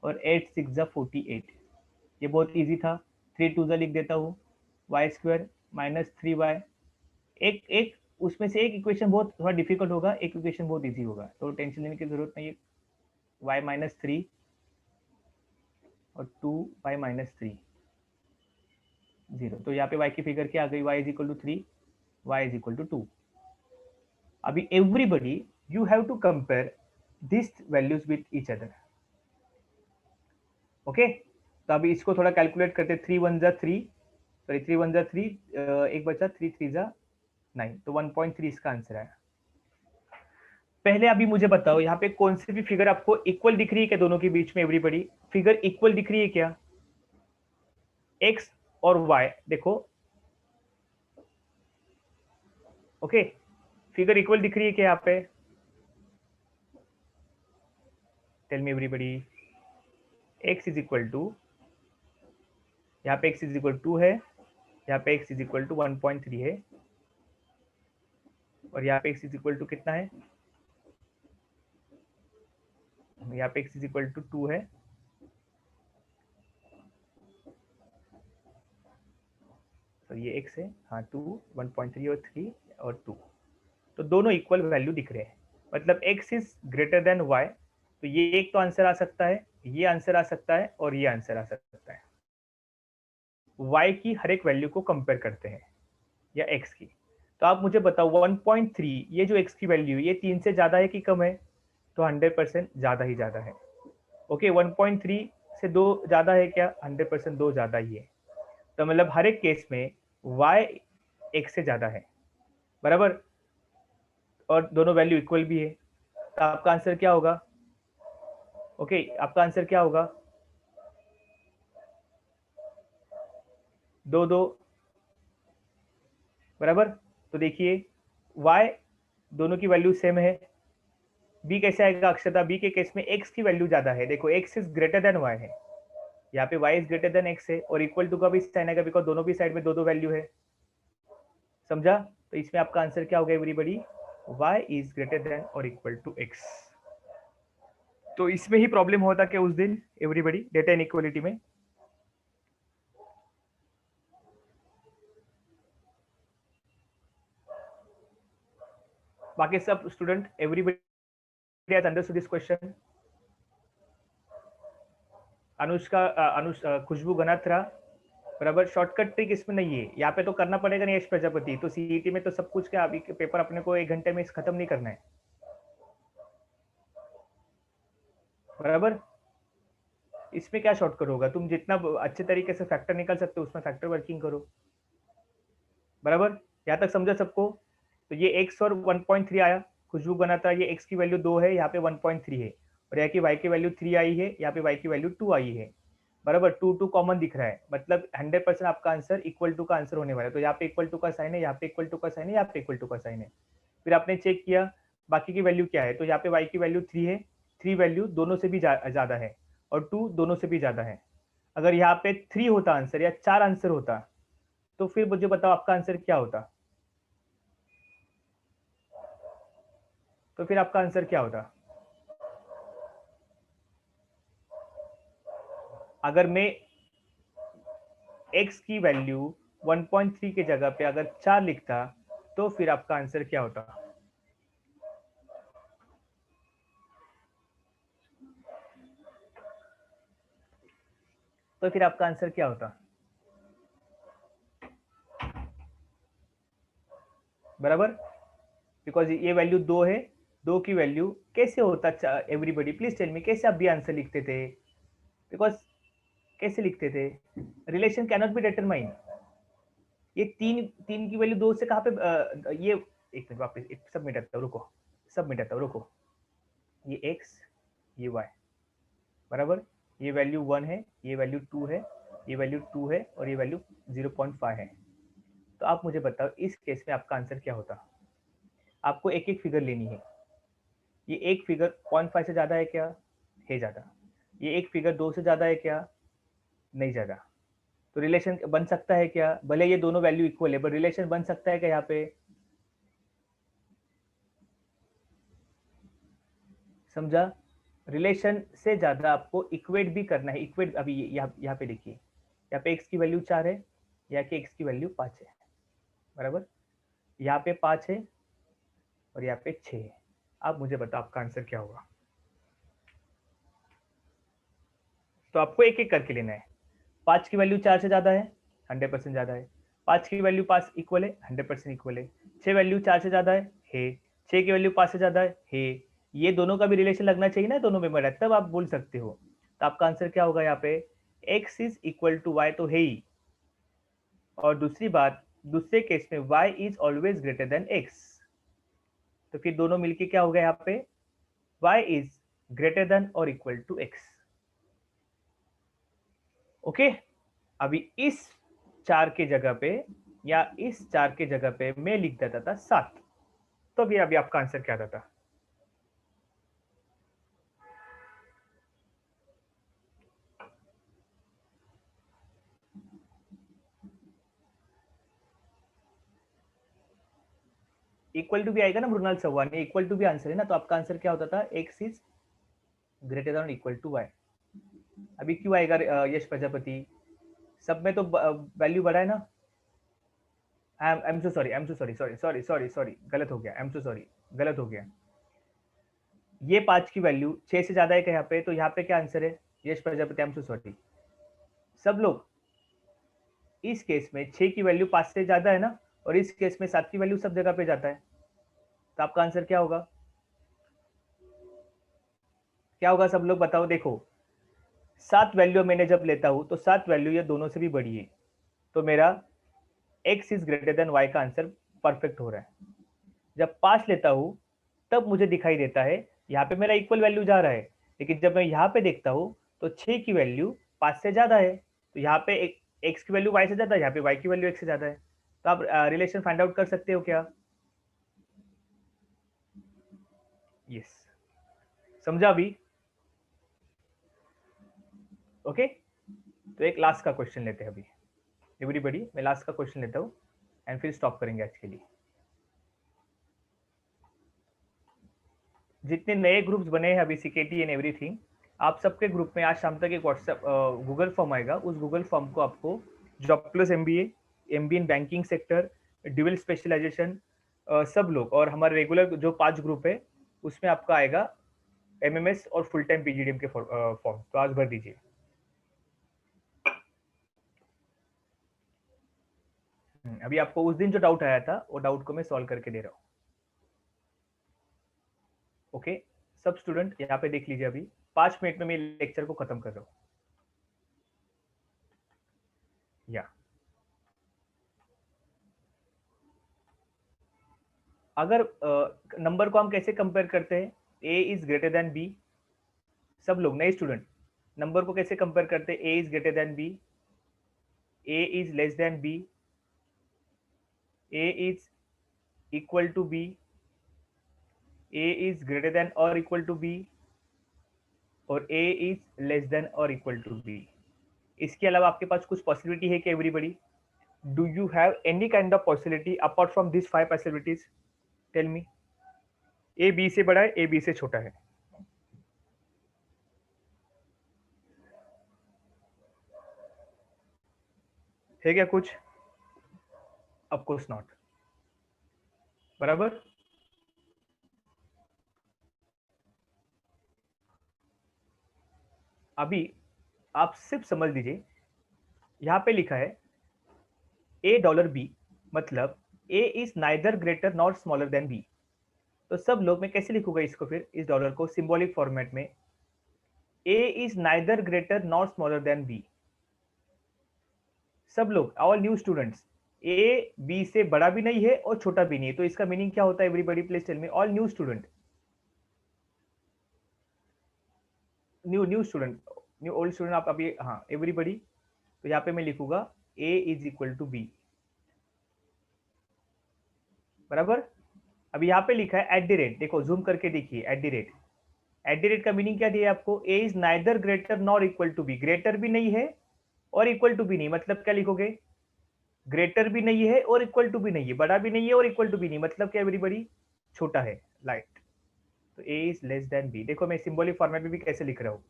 और 8 6 48। ये बहुत इजी था। 3 2 लिख देता हूँ, y स्क्वायर -3y, एक एक उसमें से एक इक्वेशन बहुत थोड़ा डिफिकल्ट होगा, एक इक्वेशन बहुत इजी होगा, तो टेंशन लेने की जरूरत नहीं है। y माइनस 3 और 2y माइनस 3 0। तो यहाँ पे y की फिगर क्या आ गई, y is equal to 3, y is equal to 2। अभी everybody you have to compare this values with each other. Okay, तो अभी इसको थोड़ा कैलकुलेट करते। 3 1 जा 3, सॉरी 3 1 जा 3, एक बचा 3 3 जा 9, तो 1.3 इसका आंसर है। पहले अभी मुझे बताओ यहाँ पे कौन सी भी फिगर आपको इक्वल दिख रही है क्या दोनों के बीच में? एवरीबडी फिगर इक्वल दिख रही है क्या? x और y देखो, ओके, फिगर इक्वल दिख रही है क्या यहाँ पे? Tell me everybody. x is equal to, यहाँ पे x इज इक्वल टू है, यहाँ पे x इज इक्वल टू 1.3 है, और यहाँ पे x इज इक्वल टू कितना है? यहाँ पे x इज इक्वल टू 2 है, तो ये x है, हाँ 2, 1.3 और 3 और 2, तो दोनों इक्वल वैल्यू दिख रहे हैं, मतलब x is greater than y। तो ये एक तो आंसर आ सकता है, ये आंसर आ सकता है, और ये आंसर आ सकता है। y की हर एक वैल्यू को कंपेयर करते हैं या x की। तो आप मुझे बताओ 1.3 ये जो x की वैल्यू ये 3 से ज्यादा है कि कम है? तो 100% ज्यादा ही ज्यादा है। ओके, 1.3 से 2 ज्यादा है क्या? 100% 2 ज्यादा ही है। तो मतलब हर एक केस में y x से ज्यादा है, बराबर, और दोनों वैल्यू इक्वल भी है। तो आपका आंसर क्या होगा? ओके, आपका आंसर क्या होगा? 2 2, बराबर। तो देखिए y दोनों की वैल्यू सेम है, b कैसे आएगा अक्षता? b के केस में x की वैल्यू ज्यादा है, देखो x is greater than y है, यहाँ पे y is greater then x है, और इक्वल टू का भी साइन आएगा बिकॉज दोनों भी साइड में दो दो वैल्यू है, समझा? तो इसमें आपका आंसर क्या होगा everybody? y is greater than और इक्वल टू x। तो इसमें ही प्रॉब्लम होता क्या उस दिन एवरीबॉडी डेटा इनइक्वालिटी में? बाकी सब student everybody has understood this question? Anushka, Khushboo Ganatra, बराबर। शॉर्टकट ट्रिक इसमें नहीं है, यहाँ पे तो करना पड़ेगा नहीं यश प्रजापति, तो सीईटी में तो सब कुछ क्या, अभी पेपर अपने को 1 घंटे में खत्म नहीं करना है, बराबर। इसमें क्या शॉर्टकट होगा? तुम जितना अच्छे तरीके से फैक्टर निकाल सकते हो उसमें फैक्टर वर्किंग करो, बराबर। यहाँ तक समझा सबको? तो ये x और 1.3 आया, खुशबू बनाता है, ये x की वैल्यू 2 है, यहाँ पे 1.3 है, और यहाँ की y की वैल्यू 3 आई है, यहाँ पे y की वैल्यू 2 आई है, बराबर। 2 2 कॉमन दिख रहा है, मतलब 100% आपका आंसर इक्वल टू का आंसर होने वाला है। तो यहाँ पे इक्वल टू का साइन है, यहाँ पे इक्वल टू का साइन है, यहाँ पे इक्वल टू का साइन है। फिर आपने चेक किया बाकी की वैल्यू क्या है, तो यहाँ पे y की वैल्यू 3 है, 3 वैल्यू दोनों से भी ज्यादा है, और 2 दोनों से भी ज्यादा है। अगर यहाँ पे 3 होता आंसर या 4 आंसर होता, तो फिर मुझे बताओ आपका आंसर क्या होता? तो फिर आपका आंसर क्या होता? अगर मैं x की वैल्यू 1.3 के जगह पे अगर 4 लिखता, तो फिर आपका आंसर क्या होता? तो फिर आपका आंसर क्या होता, बराबर? बिकॉज ये वैल्यू 2 है, 2 की वैल्यू कैसे होता? एवरीबडी प्लीज टेल मी, कैसे आप भी आंसर लिखते थे? बिकॉज कैसे लिखते थे? Relation cannot be determine. ये तीन तीन की वैल्यू 2 से कहाँ पे ये, एक मिनट वापस सब मिटाता हूँ, रुको, सब मिटाता हूँ, रुको। ये x, ये y, बराबर। ये वैल्यू 1 है, ये वैल्यू 2 है, ये वैल्यू 2 है, और ये वैल्यू 0.5 है। तो आप मुझे बताओ इस केस में आपका आंसर क्या होता? आपको एक एक फिगर लेनी है। ये एक फिगर 0.5 से ज्यादा है क्या? है ज्यादा। ये एक फिगर 2 से ज्यादा है क्या? नहीं ज्यादा। तो रिलेशन बन सकता है क्या? भले ये दोनों वैल्यू इक्वल है, बट रिलेशन बन सकता है क्या यहाँ पे? समझा? रिलेशन से ज्यादा आपको इक्वेट भी करना है। इक्वेट अभी यहाँ पे देखिए, यहाँ पे x की वैल्यू 4 है, यहाँ की x की वैल्यू 5 है, बराबर। यहाँ पे 5 है और यहाँ पे 6 है। आप मुझे बताओ आपका आंसर क्या होगा। तो आपको एक एक करके लेना है। 5 की वैल्यू 4 से ज्यादा है, 100% ज्यादा है। 5 की वैल्यू 5 इक्वल है, 100% इक्वल है। 6 वैल्यू 4 से ज्यादा है। 6 की वैल्यू 5 से ज्यादा है। ये दोनों का भी रिलेशन लगना चाहिए ना, दोनों में बड़ा, तब आप बोल सकते हो। तो आपका आंसर क्या होगा यहाँ पे, x is equal to y तो है ही, और दूसरी बात, दूसरे केस में y is always greater than x। तो फिर दोनों मिलके क्या होगा यहाँ पे, y इज ग्रेटर देन और इक्वल टू x। ओके, अभी इस 4 के जगह पे या इस 4 के जगह पे मैं लिख देता था 7। तो अभी आपका आंसर क्या आता था। इक्वल टू भी आएगा ना मृणाल चौहान, इक्वल टू भी आंसर है ना, तो आपका आंसर क्या होता था, x is greater than equal to y. अभी क्यों आएगा यश प्रजापति, सब में तो वैल्यू बढ़ा है ना। आई am so sorry, I am so sorry, sorry sorry sorry sorry, गलत हो गया, आई एम सो सॉरी, गलत हो गया। ये 5 की वैल्यू 6 से ज्यादा है क्या यहाँ पे, तो यहाँ पे क्या आंसर है, Yash Prajapati, I am so sorry. सब लोग इस केस में 6 की वैल्यू 5 से ज्यादा है ना, और इस केस में 7 की वैल्यू सब जगह पे जाता है। तो आपका आंसर क्या होगा, क्या होगा सब लोग बताओ। देखो 7 वैल्यू मैंने जब लेता हूं तो 7 वैल्यू ये दोनों से भी बड़ी है, तो मेरा x is greater than y का आंसर परफेक्ट हो रहा है। जब 5 लेता हूं तब मुझे दिखाई देता है यहाँ पे मेरा इक्वल वैल्यू जा रहा है, लेकिन जब मैं यहाँ पे देखता हूँ तो 6 की वैल्यू 5 से ज्यादा है, तो यहाँ पे x की वैल्यू y से ज्यादा है, यहाँ पे y की वैल्यू x से ज्यादा है। तो आप रिलेशन फाइंड आउट कर सकते हो क्या। यस, समझा अभी। ओके, तो एक लास्ट का क्वेश्चन लेते हैं अभी एवरीबॉडी, मैं लास्ट का क्वेश्चन लेता हूँ एंड फिर स्टॉप करेंगे आज के लिए। जितने नए ग्रुप्स बने हैं अभी सीकेटी एंड एवरीथिंग, आप सबके ग्रुप में आज शाम तक एक व्हाट्सएप गूगल फॉर्म आएगा, उस गूगल फॉर्म को आपको job plus MBA, MBA in banking sector, dual specialisation, सब लोग, और हमारे रेगुलर जो 5 ग्रुप है उसमें आपका आएगा एमएमएस और फुल टाइम पीजीडीएम के फॉर्म, तो आज भर दीजिए। अभी आपको उस दिन जो डाउट आया था वो डाउट को मैं सॉल्व करके दे रहा हूँ। ओके, सब स्टूडेंट यहाँ पे देख लीजिए, अभी 5 मिनट में मैं लेक्चर को खत्म कर रहा हूँ। या अगर नंबर को हम कैसे कंपेयर करते हैं, A is greater than B, सब लोग नए स्टूडेंट नंबर को कैसे कंपेयर करते हैं, A is greater than B, A is less than B, A is equal to B, A is greater than और इक्वल टू बी, और ए इज लेस देन और इक्वल टू बी। इसके अलावा आपके पास कुछ पॉसिबिलिटी है क्या everybody, do you have any kind of possibility apart from this 5 possibilities, tell me. A B से बड़ा है, ए बी से छोटा है क्या कुछ, ऑफ कोर्स नॉट, बराबर। अभी आप सिर्फ समझ लीजिए, यहाँ पे लिखा है ए डॉलर बी, मतलब A is neither greater not smaller than B. तो सब लोग, मैं कैसे लिखूंगा इसको फिर, इस डॉलर को सिंबॉलिक फॉर्मेट में, A is neither greater not smaller than B. सब लोग, all new students, A B से बड़ा भी नहीं है और छोटा भी नहीं है, तो इसका मीनिंग क्या होता है everybody, please tell me, all new student, new new student, new old student, आप अभी, हाँ एवरीबॉडी। तो यहाँ पे मैं लिखूंगा A is equal to B, बराबर। अभी यहाँ पे लिखा है एट द रेट, देखो जूम करके देखिए, at the rate, at the rate का मीनिंग क्या दिया आपको, A is neither greater nor equal to B, greater भी नहीं है और इक्वल टू भी नहीं, मतलब क्या लिखोगे, ग्रेटर भी नहीं है और इक्वल टू भी नहीं है, बड़ा भी नहीं है और इक्वल टू भी नहीं, मतलब क्या एवरीबॉडी, छोटा है, लाइट। तो A is less than B, देखो मैं सिंबॉलिक फॉर्मेट में भी कैसे लिख रहा हूँ।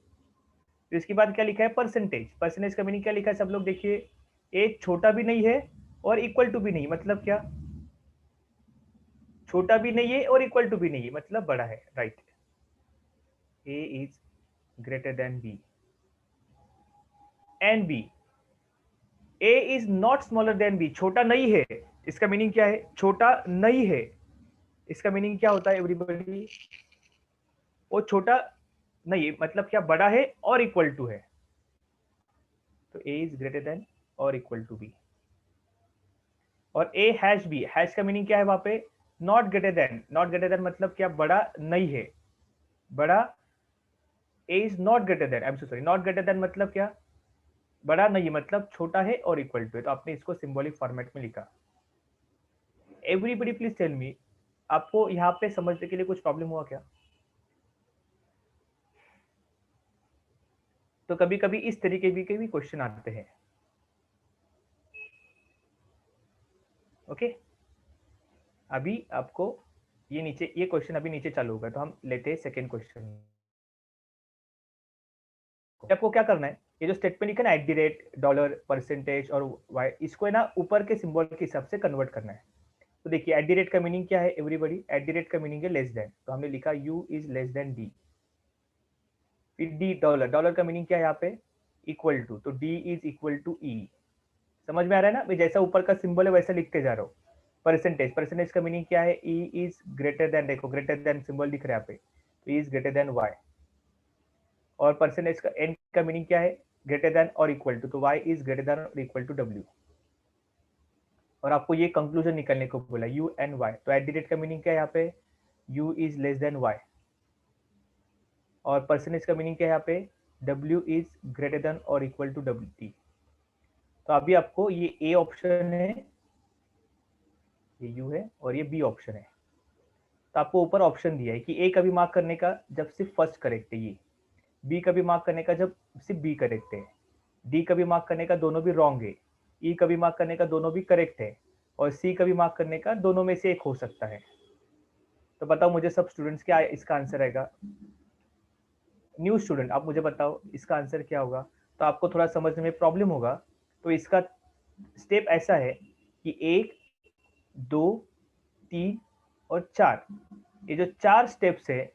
तो इसके बाद क्या लिखा है, परसेंटेज, परसेंटेज का मीनिंग क्या लिखा है सब लोग देखिए, ए छोटा भी नहीं है और इक्वल टू भी नहीं, मतलब क्या, छोटा भी नहीं है और इक्वल टू भी नहीं है, मतलब बड़ा है, right. A is greater than B and B, A is not smaller than B, छोटा नहीं है। इसका मीनिंग क्या है? छोटा नहीं है। इसका मीनिंग क्या होता है एवरीबॉडी? वो छोटा नहीं है मतलब क्या? बड़ा है और इक्वल टू है। तो ए इज ग्रेटर देन और इक्वल टू बी। और ए हैश बी, हैश का मीनिंग क्या है वहां पे? Not greater than. Not greater than मतलब क्या? बड़ा नहीं है। बड़ा, A is not greater than, I am so sorry, not greater than मतलब क्या? बड़ा नहीं मतलब छोटा है और इक्वल टू है। तो आपने इसको सिंबॉलिक फॉर्मेट में लिखा। एवरीबडी प्लीज टेल मी, आपको यहाँ पे समझने के लिए कुछ प्रॉब्लम हुआ क्या? तो कभी कभी इस तरीके के भी क्वेश्चन आते हैं। ओके, अभी आपको ये नीचे ये क्वेश्चन अभी नीचे चालू होगा, तो हम लेते हैं सेकेंड क्वेश्चन। आपको क्या करना है, ये जो स्टेटमेंट लिखा ना @ डॉलर परसेंटेज और वाई, इसको है ना ऊपर के सिंबल के हिसाब से कन्वर्ट करना है। तो देखिए @ का मीनिंग क्या है एवरीबॉडी? @ का मीनिंग है लेस देन, तो हमने लिखा you is less then D. फिर डी, डॉलर, डॉलर का मीनिंग क्या है यहाँ पे? इक्वल टू, तो डी इज इक्वल टू ई। समझ में आ रहा है ना? मैं जैसा ऊपर का सिंबल है वैसा लिखते जा रहा हूँ। परसेंटेज, परसेंटेज का मीनिंग क्या है? ई इज ग्रेटर देन, देखो ग्रेटर देन सिंबल दिख रहा है यहाँ पे, तो E is greater than y. और परसेंटेज का एन का मीनिंग क्या है? ग्रेटर देन और इक्वल टू, तो वाई इज ग्रेटर देन और इक्वल टू डब्ल्यू। और आपको ये कंक्लूजन निकलने को बोला यू एंड वाई। तो @ का मीनिंग क्या है यहाँ पे? U is less than y. और परसेंटेज का मीनिंग क्या है यहाँ पे? डब्ल्यू इज ग्रेटर देन और इक्वल टू डब्ल्यू टी। तो अभी आपको ये ए ऑप्शन है, ये यू है, और ये बी ऑप्शन है। तो आपको ऊपर ऑप्शन दिया है कि ए कभी मार्क करने का जब सिर्फ फर्स्ट करेक्ट है ये, बी कभी मार्क करने का जब सिर्फ बी करेक्ट है, डी कभी मार्क करने का दोनों भी रॉन्ग है, ई कभी मार्क करने का दोनों भी करेक्ट है, और सी कभी मार्क करने का दोनों में से एक हो सकता है। तो बताओ मुझे सब स्टूडेंट्स क्या इसका आंसर आएगा? न्यू स्टूडेंट आप मुझे बताओ इसका आंसर क्या होगा? तो आपको थोड़ा समझने में प्रॉब्लम होगा। तो इसका स्टेप ऐसा है कि 1, 2, 3 और 4, ये जो 4 स्टेप्स है,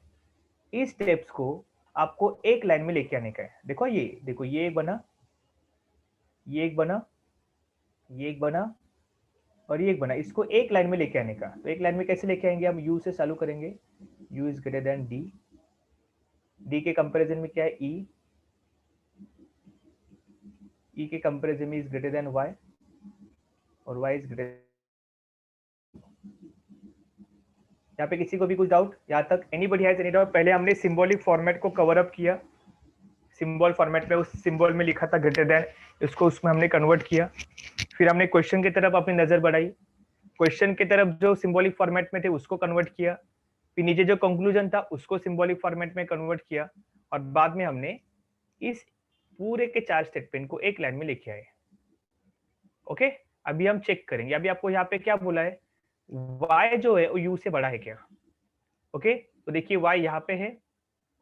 इस स्टेप्स को आपको एक लाइन में लेके आने का है। देखो ये, देखो ये एक बना, ये एक बना, ये एक बना, और ये एक बना, इसको एक लाइन में लेके आने का। तो एक लाइन में कैसे लेके आएंगे? हम यू से चालू करेंगे, you is greater then D, D के कंपैरिजन में क्या है? ई, ई के कंपैरिजन में इज ग्रेटर देन वाई, और वाई इज ग्रेटर। यहाँ पे किसी को भी कुछ डाउट यहाँ तक? Anybody has any doubt? पहले हमने सिंबॉलिक फॉर्मेट को कवर अप किया, सिंबल फॉर्मेट में उस सिंबल में लिखा था ग्रेटर देन, इसको उसमें हमने कन्वर्ट किया। फिर हमने क्वेश्चन की तरफ अपनी नजर बढ़ाई, क्वेश्चन की तरफ जो सिंबॉलिक फॉर्मेट में थे उसको कन्वर्ट किया, फिर नीचे जो कंक्लूजन था उसको सिंबॉलिक फॉर्मेट में कन्वर्ट किया, और बाद में हमने इस पूरे के 4 स्टेटमेंट को एक लाइन में लिखे आए। ओके, अभी हम चेक करेंगे। अभी आपको यहाँ पे क्या बोला है? y जो है वो u से बड़ा है क्या? ओके, तो देखिए y यहाँ पे है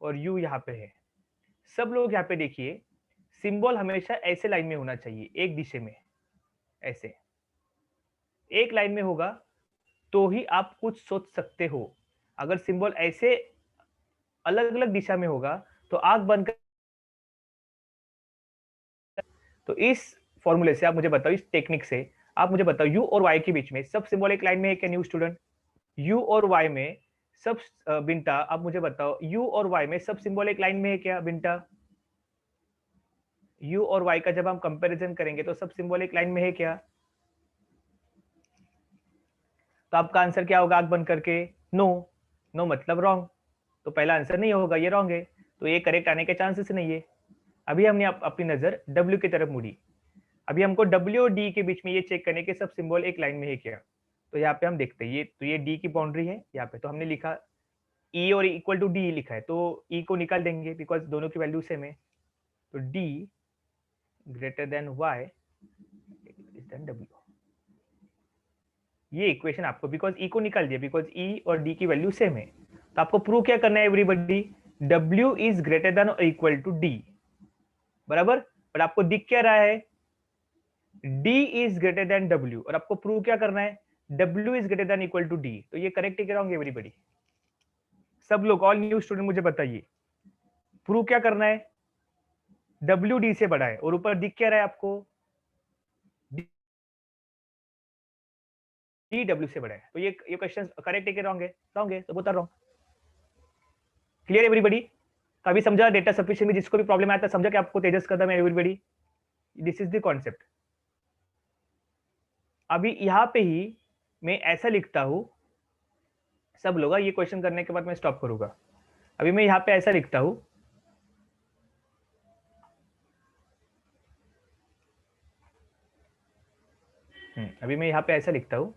और u यहाँ पे है। सब लोग यहाँ पे देखिए, सिंबल हमेशा ऐसे लाइन में होना चाहिए, एक दिशा में, ऐसे एक लाइन में होगा तो ही आप कुछ सोच सकते हो। अगर सिंबल ऐसे अलग अलग दिशा में होगा तो आंख बंद कर। तो इस फॉर्मूले से आप मुझे बताओ, इस टेक्निक से आप मुझे बताओ, यू और वाई के बीच में सब सिंबल एक लाइन में है क्या? न्यू स्टूडेंट, यू और वाई में सब, बिंटा आप मुझे बताओ, यू और वाई में सब सिंबल एक लाइन में है क्या बिंटा? यू और वाई का जब हम कंपैरिजन करेंगे तो सब सिंबल एक लाइन में है क्या? तो आपका आंसर क्या होगा आंख बंद करके? नो। नो मतलब रॉन्ग, तो पहला आंसर नहीं होगा, ये रॉन्ग है, तो ये करेक्ट आने के चांसेस नहीं है। अभी हमने अपनी नजर डब्ल्यू की तरफ मुड़ी। अभी हमको डब्ल्यू और डी के बीच में ये चेक करने के सब सिंबल एक लाइन में है क्या? तो यहाँ पे हम देखते हैं, ये तो ये डी की बाउंड्री है यहाँ पे, तो हमने लिखा ई और इक्वल टू डी लिखा है, तो ई को निकाल देंगे बिकॉज दोनों की वैल्यू सेम है। तो D greater than y is than W, ये इक्वेशन आपको, बिकॉज ई को निकाल दिया, बिकॉज ई और डी की वैल्यू सेम है। तो आपको प्रूव क्या करना है everybody? W is greater than और इक्वल टू डी, बराबर। और आपको दिख क्या रहा है? D is greater than W, और आपको प्रूव क्या करना है? W is greater than equal to D। तो ये करेक्ट है कि रॉन्ग एवरीबडी? सब लोग, ऑल न्यू स्टूडेंट मुझे बताइए, प्रूव क्या करना है? W D से बड़ा है और ऊपर दिख क्या रहा है आपको? D W से बड़ा है। तो ये क्वेश्चन करेक्ट है कि रॉन्ग है? रॉन्ग है, तो बता रहा हूं। Clear everybody? अभी समझा डेटा सफिशिएंट में जिसको भी प्रॉब्लम आया था, समझा कि आपको तेजस कदम है everybody? This is the concept. अभी यहां पे ही मैं ऐसा लिखता हूं, सब लोग ये क्वेश्चन करने के बाद मैं स्टॉप करूंगा। अभी मैं यहां पे ऐसा लिखता हूं, अभी मैं यहां पे ऐसा लिखता हूं,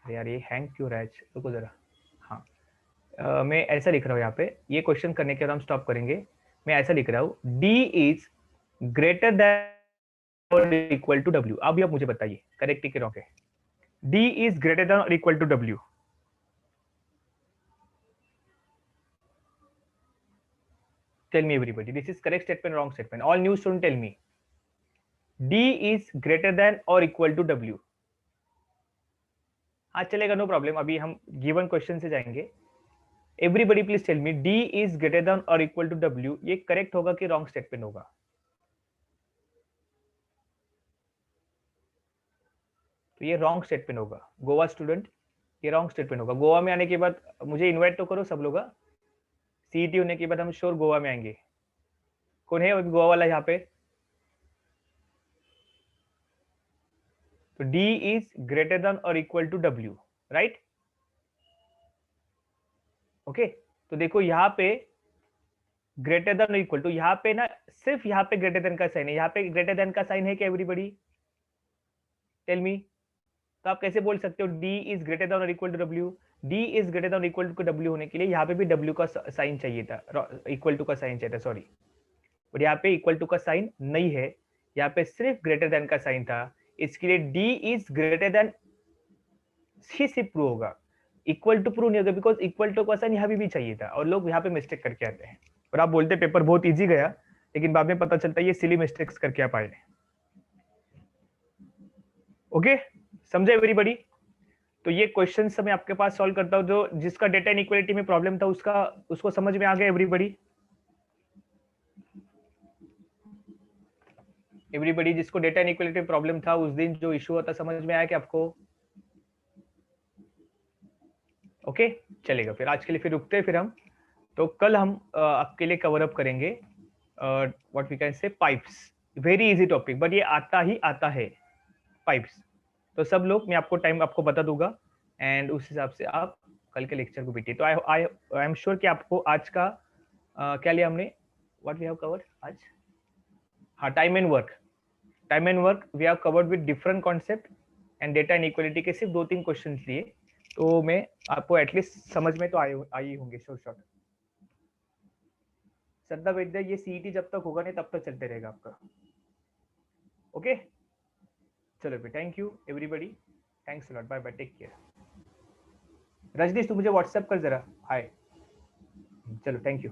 अरे यार ये हैंग क्यों रहा है, रुको जरा। हाँ, मैं ऐसा लिख रहा हूं यहाँ पे, ये क्वेश्चन करने के बाद हम स्टॉप करेंगे। मैं ऐसा लिख रहा हूं, डी इज ग्रेटर देन और इक्वल टू डब्ल्यू। अभी आप मुझे बताइए करेक्ट है कि रॉन्ग है? डी इज ग्रेटर देन और equal to W. Tell me everybody, this is correct statement, wrong statement? All new student tell me, D is greater than और इक्वल टू डब्ल्यू। हाँ चलेगा, नो प्रॉब्लम। अभी हम गिवन क्वेश्चन से जाएंगे। Everybody please tell me, D is greater than और इक्वल टू डब्ल्यू, ये करेक्ट होगा कि रॉन्ग स्टेटमेंट होगा? तो ये रॉन्ग स्टेटमेंट होगा। गोवा स्टूडेंट, ये रॉन्ग स्टेटमेंट होगा। गोवा में आने के बाद मुझे इनवाइट तो करो सब लोग। सीईटी होने के बाद हम श्योर गोवा में आएंगे। कौन है अभी गोवा वाला यहाँ पे? तो D इज ग्रेटर देन और equal to W, right? Okay, तो देखो यहाँ पे ग्रेटर देन और इक्वल टू, यहाँ पे ना सिर्फ यहाँ पे ग्रेटर देन का साइन है। यहाँ पे ग्रेटर देन का साइन है क्या एवरीबडी? Tell me. तो आप कैसे बोल सकते हो D इज ग्रेटर देन और equal to W? D is greater than और इक्वल टू W होने के लिए यहाँ पे भी W का साइन चाहिए था, इक्वल टू का साइन चाहिए था, सॉरी। और यहाँ पे इक्वल टू का साइन नहीं है, यहाँ पे सिर्फ ग्रेटर देन का साइन था। इसके लिए D इज ग्रेटर देन ही सिर्फ प्रूव होगा, इक्वल टू प्रूव नहीं होगा, बिकॉज इक्वल टू का साइन यहाँ भी चाहिए था। और लोग यहाँ पे मिस्टेक करके आते हैं और आप बोलते पेपर बहुत इजी गया, लेकिन बाद में पता चलता है ये सिली मिस्टेक्स करके आप आए। ओके, समझे एवरीबडी? तो ये क्वेश्चन मैं आपके पास सॉल्व करता हूँ, जो जिसका डेटा इनइक्वालिटी में प्रॉब्लम था उसको समझ में आ गया एवरीबडी? एवरीबडी जिसको डेटा इनइक्वालिटी में प्रॉब्लम था उस दिन जो इशू होता, समझ में आया कि आपको? ओके, चलेगा। फिर आज के लिए फिर रुकते हैं फिर हम। तो कल हम आपके लिए कवर अप करेंगे what we can say pipes. Very easy topic, but ये आता ही आता है पाइप्स। तो सब लोग, मैं आपको टाइम आपको बता दूंगा एंड उस हिसाब से आप कल के लेक्चर को बीटिए। तो आई एम श्योर कि आपको आज का क्या लिया हमने, व्हाट वी हैव कवर्ड आज? हाँ, time and work. Time and work we have covered with different concept and data inequality के सिर्फ 2-3 क्वेश्चन लिए। तो मैं आपको एटलीस्ट समझ में तो आई होंगे शॉर्ट। श्रद्धा वैद्य, ये सीईटी जब तक होगा नहीं तब तक चलते रहेगा आपका। ओके, चलो फिर, thank you everybody, thanks a lot, bye bye, take care. Rajnish तू मुझे व्हाट्सएप कर जरा, हाय। चलो, थैंक यू।